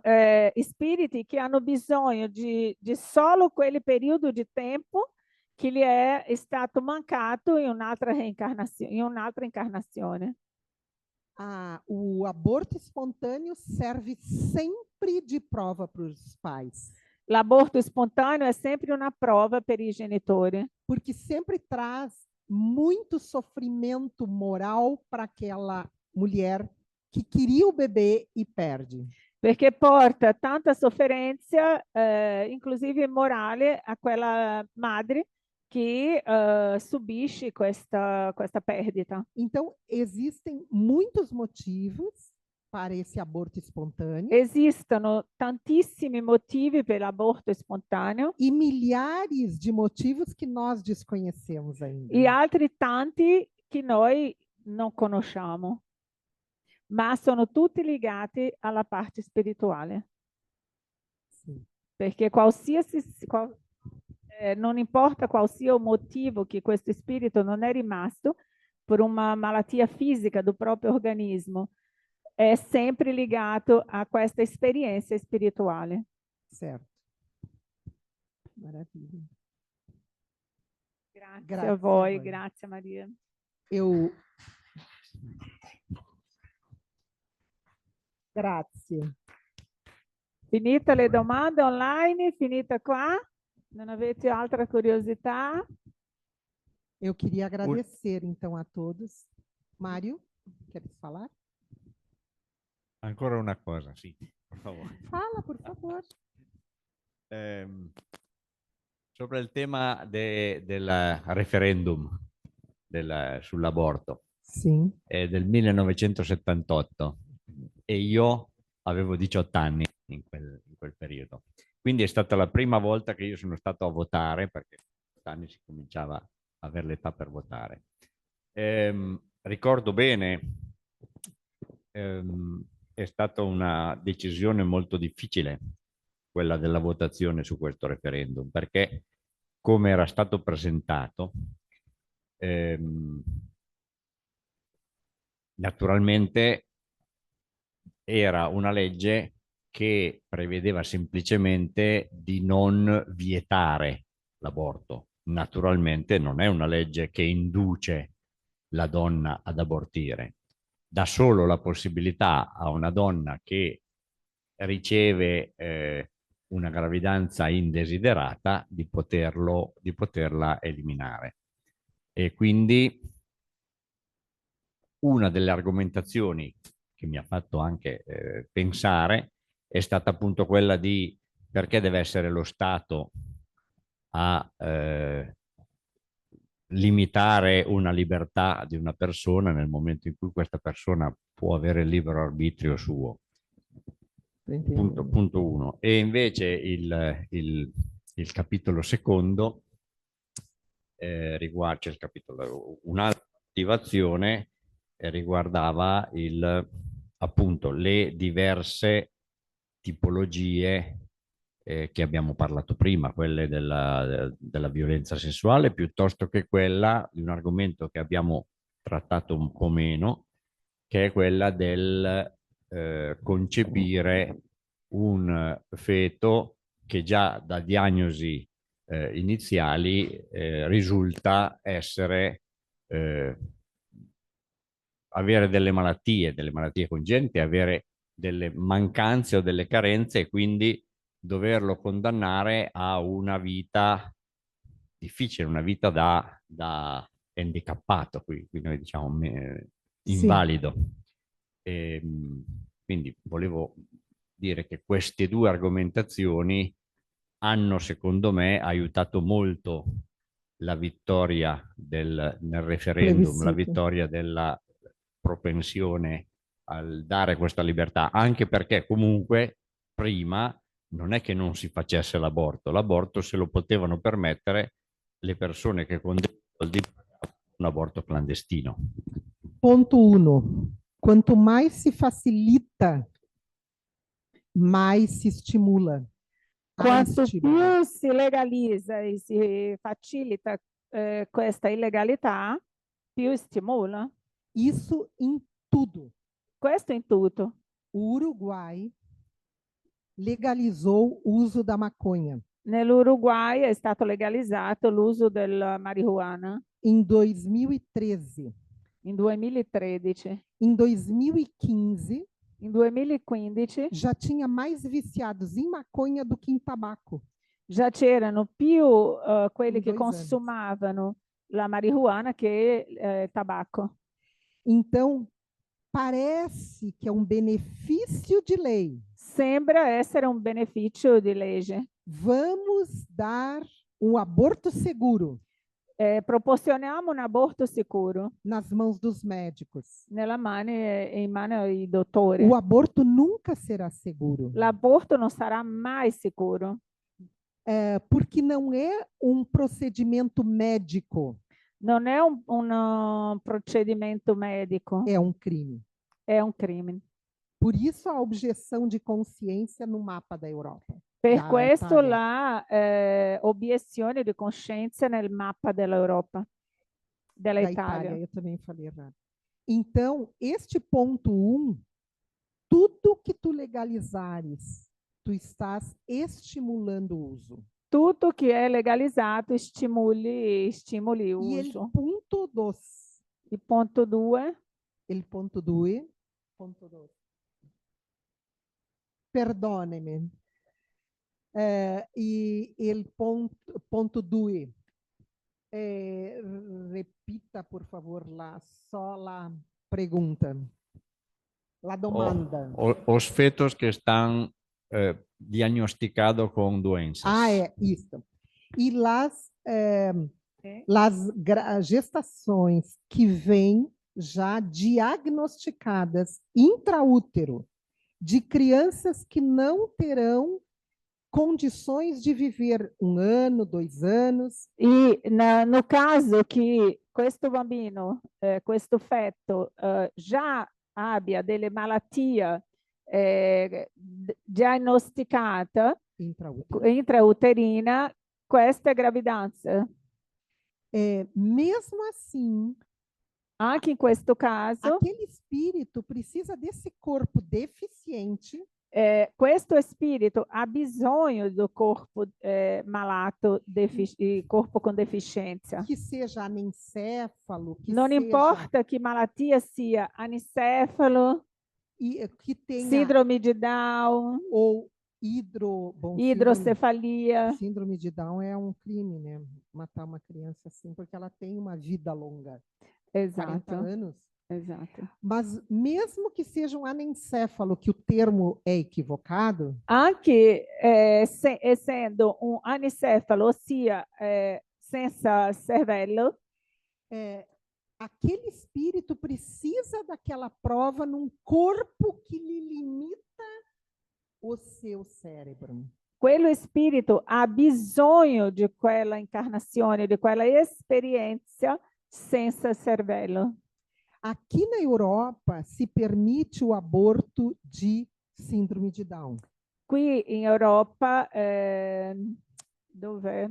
S1: spiriti che hanno bisogno di solo quel periodo di tempo che gli è stato mancato in un'altra incarnazione.
S2: O aborto espontâneo serve sempre de prova para os pais.
S1: L'aborto espontâneo è sempre una prova per i genitori,
S2: Porque sempre traz muito sofrimento moral para aquela mulher que queria o bebê e perde.
S1: perché porta tanta sofferenza, inclusive morale, a quella madre che subisce questa perdita.
S2: Então, existem muitos motivos para esse aborto espontâneo
S1: Esistono tantissimi motivi per l'aborto spontaneo
S2: e milhares de motivos que nós desconhecemos ainda.
S1: e altri tanti che noi non conosciamo, ma sono tutti legati alla parte spirituale.
S2: Sim.
S1: Perché non importa qual sia o motivo che questo spirito non è rimasto per una malattia fisica do proprio organismo, è sempre legato a questa esperienza spirituale.
S2: Certo. Maravilha.
S1: Grazie,
S2: Grazie
S1: a
S2: a
S1: voi,
S2: voi.
S1: grazie Maria.
S2: Grazie.
S1: Finite le domande online, finita qua? Non avete altra curiosità?
S2: Eu queria agradecer, então, a todos. Mário, queres falar?
S3: Ancora una cosa, sì, per favore.
S2: Fala, por favor.
S3: Sopra il tema del referendum sull'aborto
S2: Sim.
S3: del 1978 e io avevo 18 anni in quel periodo. Quindi è stata la prima volta che io sono stato a votare, perché a 18 anni si cominciava a avere l'età per votare. Ricordo bene, è stata una decisione molto difficile quella della votazione su questo referendum, perché come era stato presentato, naturalmente era una legge che prevedeva semplicemente di non vietare l'aborto. Naturalmente non è una legge che induce la donna ad abortire, dà solo la possibilità a una donna che riceve una gravidanza indesiderata di poterla eliminare. E quindi una delle argomentazioni che mi ha fatto anche pensare è stata appunto quella di perché deve essere lo Stato a limitare una libertà di una persona nel momento in cui questa persona può avere il libero arbitrio suo. Punto uno. E invece il capitolo secondo riguarda, cioè il capitolo, un'altra attivazione riguardava appunto le diverse tipologie che abbiamo parlato prima, quelle della violenza sessuale, piuttosto che quella di un argomento che abbiamo trattato un po' meno, che è quella del concepire un feto che già da diagnosi iniziali risulta essere avere delle malattie congenite, avere delle mancanze o delle carenze e quindi doverlo condannare a una vita difficile, una vita da handicappato, qui noi diciamo invalido. Quindi volevo dire che queste due argomentazioni hanno, secondo me, aiutato molto la vittoria nel referendum, la vittoria della propensione al dare questa libertà, anche perché comunque prima non è che non si facesse l'aborto se lo potevano permettere le persone che con dei soldi pagavano un aborto clandestino.
S2: Ponto 1. Quanto mais se facilita, mais se estimula.
S1: Quanto più si legalizza e si facilita questa illegalità, più stimola.
S2: Isso em tudo.
S1: Questo in tutto.
S2: O Uruguai legalizou o uso da maconha.
S1: Nell'Uruguay è stato legalizzato l'uso del marijuana.
S2: Em 2013.
S1: In 2013.
S2: Em 2015.
S1: In 2015
S2: já tinha mais viciados em maconha do que em tabaco.
S1: Già c'erano più quelli che consumavano la marijuana che tabacco.
S2: Então, parece que é um benefício de lei.
S1: Sembra essere un beneficio di legge.
S2: Vamos dar um aborto seguro.
S1: proporcioniamo un aborto sicuro
S2: nas mãos dos médicos.
S1: in mano ai dottori.
S2: O aborto nunca será seguro,
S1: L'aborto non sarà mai sicuro
S2: porque não é um procedimento médico,
S1: non è un procedimento medico,
S2: é um crime.
S1: è un crimine.
S2: Por isso a objeção de consciência no mapa da Europa.
S1: Per
S2: da
S1: questo
S2: Itália.
S1: la obiezione di coscienza nel mappa dell'Europa, della
S2: Da
S1: Itália.
S2: Itália, eu também falei errado. Então, este ponto 1, tudo que tu legalizares, tu estás estimulando o uso.
S1: Tutto che è legalizzato stimoli o
S2: E ele
S1: uso.
S2: ponto 2,
S1: Il punto 2,
S2: ele ponto 2, perdone-me. E ele ponto 2, repita, por favor, só la pergunta. La domanda.
S3: Os fetos que estão diagnosticados com doenças.
S2: É isso. E gestações que vêm já diagnosticadas intraútero de crianças que não terão condições de viver 1 ano, 2 anos.
S1: E no caso che questo bambino, questo feto già abbia delle malattie diagnosticate intrauterina, questa è gravidanza.
S2: Mesmo assim,
S1: anche in questo caso,
S2: aquele espírito precisa desse corpo deficiente.
S1: Questo spirito ha bisogno do corpo malato, corpo com deficiência.
S2: Que seja anencéfalo, que
S1: não
S2: seja...
S1: importa que malattia sia, anencéfalo,
S2: que tenha...
S1: síndrome de Down,
S2: ou
S1: hidrocefalia.
S2: Síndrome de Down é um crime, né? Matar uma criança assim, porque ela tem uma vida longa.
S1: Exato.
S2: 40 anos.
S1: Exato.
S2: Mas mesmo que seja um anencéfalo, que o termo é equivocado...
S1: Anche essendo un anencefalo, ossia senza cervello,
S2: aquele espírito precisa daquela prova num corpo que lhe limita o seu cérebro.
S1: Quello spirito ha bisogno di quella incarnazione, di quella esperienza senza cervello.
S2: Aqui na Europa se permite o aborto de síndrome de Down.
S1: Qui in Europa, dov'è?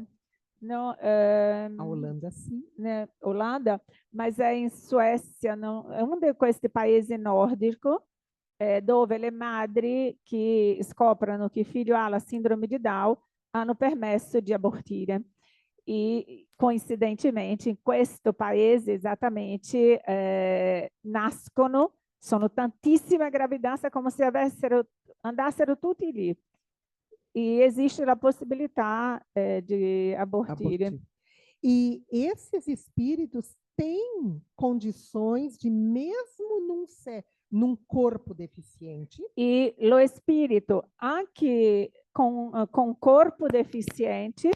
S1: No,
S2: a Holanda, sim.
S1: Né, Holanda, mas è in Suécia, não, è uno di questi paesi nordici dove le madri che scoprono che il figlio ha la sindrome di Down hanno permesso di abortire. E, coincidentemente, in questo paese esattamente nascono, sono tantissime gravidanze come se andassero tutti lì. E existe a possibilità de abortir.
S2: E esses espíritos têm condições de, mesmo num corpo deficiente...
S1: E lo spirito, anche com corpo deficiente,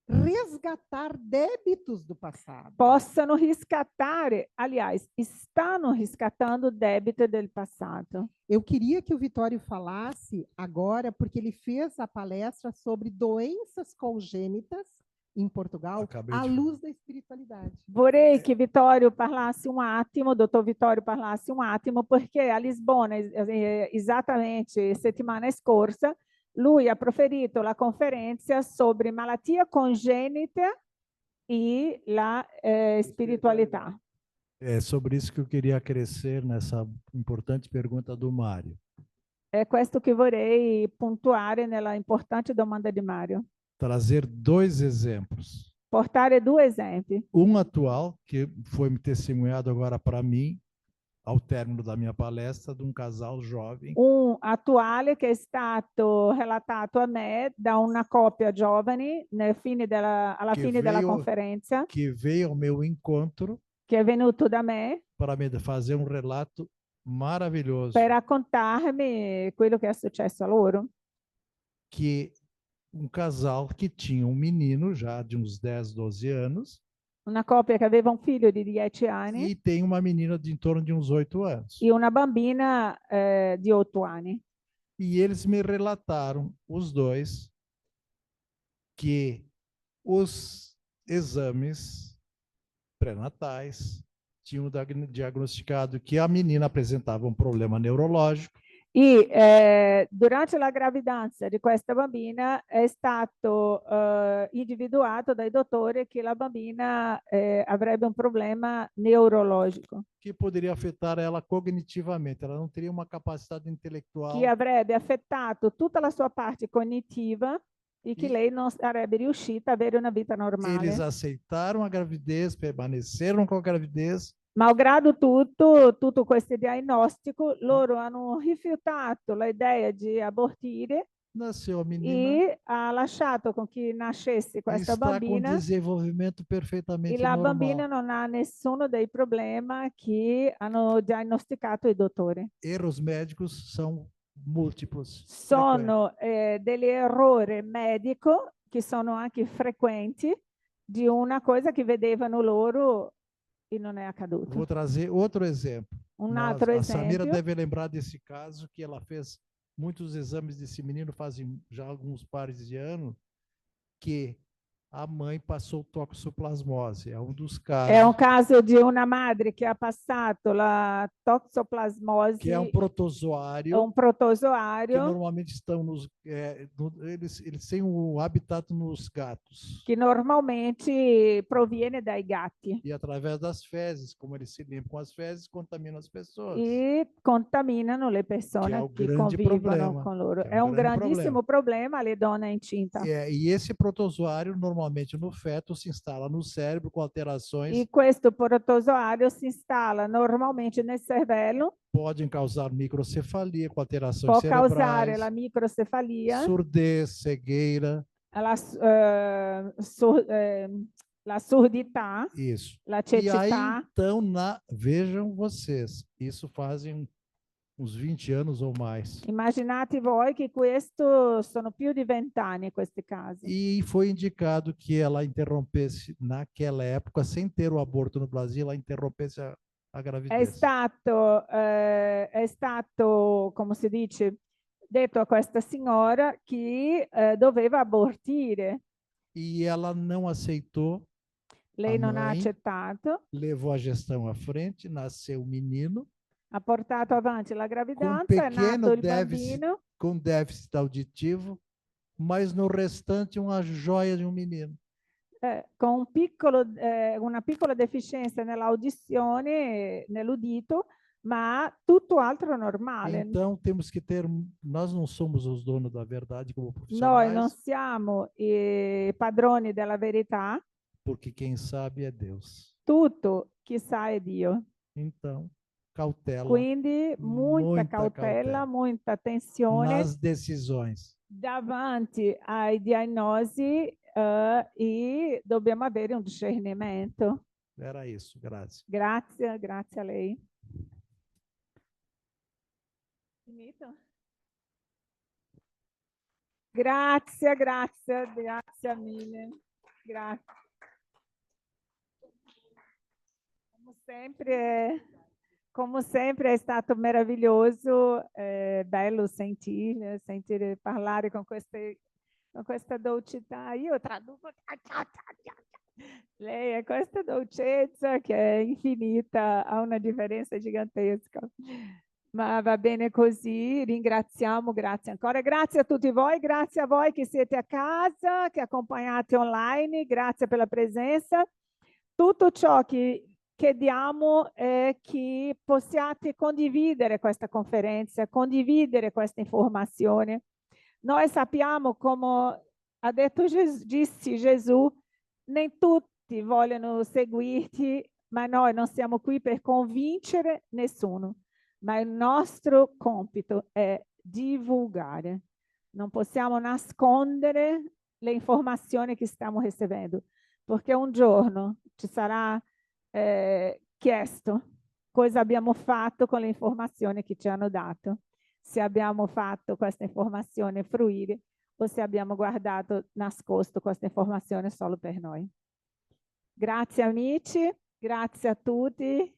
S2: resgatar débitos do passado.
S1: Possano riscattare, aliás, stanno riscattando débito del passato.
S2: Eu queria que o Vitório falasse agora, porque ele fez a palestra sobre doenças congênitas em Portugal, à luz da espiritualidade.
S1: Vorrei che Vittorio parlasse un attimo, o dottor Vittorio parlasse un attimo, perché a Lisbona, esattamente settimana scorsa, lui ha proferito la conferenza sobre malattia congenita e la spiritualità.
S6: É sobre isso que eu queria acrescer nessa importante pergunta do Mário.
S1: É questo che vorrei puntuare nella importante domanda di Mário.
S6: Trazer 2 exemplos.
S1: Portare 2 esempi.
S6: Um atual, que foi testemunhado agora para mim, ao término da minha palestra, de um casal jovem.
S1: Un attuale che è stato relatato a me da una coppia giovane alla fine della conferenza.
S6: Que veio ao meu encontro.
S1: Che è venuto da me.
S6: Para me fazer um relato maravilhoso.
S1: Per raccontarmi quello che è successo a loro.
S6: Que um casal que tinha um menino já de uns 10, 12 anos.
S1: una coppia che aveva un figlio di 10 anni
S6: e tem uma menina de em torno de uns 8 anos.
S1: e una bambina di 8 anni.
S6: E eles me relataram, os dois, que os exames pré-natais tinham diagnosticado que a menina apresentava um problema neurológico.
S1: E durante la gravidanza di questa bambina è stato individuato dai dottori che la bambina avrebbe un problema neurologico
S6: Que poderia afetar ela cognitivamente, ela não teria uma capacidade intelectual.
S1: che avrebbe affettato tutta la sua parte cognitiva e che
S6: E-
S1: lei non sarebbe riuscita a avere una vita normale.
S6: Eles aceitaram a gravidez, permaneceram com a gravidez,
S1: Malgrado tutto questo diagnostico, loro hanno rifiutato l'idea di abortire
S6: nasceu a menina
S1: e ha lasciato con chi nascesse
S6: e
S1: questa
S6: está com
S1: bambina
S6: desenvolvimento
S1: e
S6: perfeitamente
S1: la
S6: normal.
S1: bambina non ha nessuno dei problemi che hanno diagnosticato i dottori.
S6: Erros médicos são múltiplos. frequentes.
S1: Sono degli errori medico che sono anche frequenti di una cosa che vedevano loro e non è accaduto.
S6: Vou trazer outro exemplo.
S1: Un altro
S6: A Samira
S1: esempio,
S6: deve lembrar desse caso, que ela fez muitos exames desse menino fazem já alguns pares de anos, que a mãe passou toxoplasmose. É um dos
S1: è un
S6: casos,
S1: caso di una madre che ha passato la toxoplasmose,
S6: que é um protozoário
S1: un
S6: que
S1: protozoario
S6: normalmente estão nos. Eles têm um habitat nos gatos.
S1: che normalmente proviene dai gatti
S6: E através das fezes, como eles se limpam com as fezes, contaminam as pessoas.
S1: e contaminano le
S6: Que é
S1: persone
S6: o
S1: che
S6: grande
S1: convivono
S6: problema,
S1: con loro.
S6: que
S1: È un
S6: grande
S1: grandissimo problema alle donne incinta.
S6: E esse protozoário, normalmente no feto, se instala no cérebro com alterações,
S1: E questo protozoario si installa normalmente nel cervello,
S6: podem causar microcefalia, com alterações
S1: può causare
S6: cerebrais,
S1: la microcefalia,
S6: surdez, cegueira,
S1: la surdità,
S6: isso.
S1: la
S6: E aí,
S1: cecità.
S6: então, vejam vocês, isso fazem uns 20 anos ou mais.
S1: Immaginate voi che questo sono più di 20 anni questi casi.
S6: E foi indicado que ela interrompesse, naquela época, sem ter o aborto no Brasil, ela interrompesse a
S1: È
S6: gravidez.
S1: stato, come si dice, detto a questa signora che doveva abortire.
S6: E ela não aceitou,
S1: Lei
S6: A
S1: non ha
S6: mãe
S1: accettato,
S6: levou a gestão à frente, nasceu o menino,
S1: ha portato avanti la
S6: com
S1: gravidanza, è nato
S6: pequeno
S1: il
S6: déficit,
S1: bambino
S6: com déficit auditivo, mas no restante uma joia de um menino.
S1: con una piccola deficienza nell'audizione, nell'udito, ma tutto altro normale.
S6: Então temos que ter, nós não somos os donos da verdade como
S1: Noi non
S6: profissionais,
S1: siamo i padroni della verità,
S6: porque quem sabe é Deus.
S1: tutto chi sa è Dio.
S6: Então, cautela
S1: Quindi muita
S6: muita
S1: cautela,
S6: cautela.
S1: muita attenzione
S6: nas decisões.
S1: davanti ai diagnosi e dobbiamo avere un discernimento.
S6: Era isso, grazie.
S1: Grazie, grazie a lei. Finito? Grazie, grazie, grazie mille. Grazie. Come sempre è stato meraviglioso, bello sentire parlare con questa dolcità. Io traduco. Lei è questa dolcezza che è infinita, ha una differenza gigantesca. Ma va bene così, ringraziamo, grazie ancora. Grazie a tutti voi, grazie a voi che siete a casa, che accompagnate online, grazie per la presenza. Tutto ciò che chiediamo è che possiate condividere questa conferenza, condividere questa informazione. Noi sappiamo, come ha detto disse Gesù, nem tutti vogliono seguirti, ma noi non siamo qui per convincere nessuno. Ma il nostro compito è divulgare. Non possiamo nascondere le informazioni che stiamo ricevendo, perché un giorno ci sarà chiesto cosa abbiamo fatto con le informazioni che ci hanno dato, se abbiamo fatto questa informazione fruire o se abbiamo guardato nascosto questa informazione solo per noi. Grazie amici, grazie a tutti,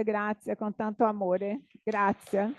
S1: grazie con tanto amore, grazie.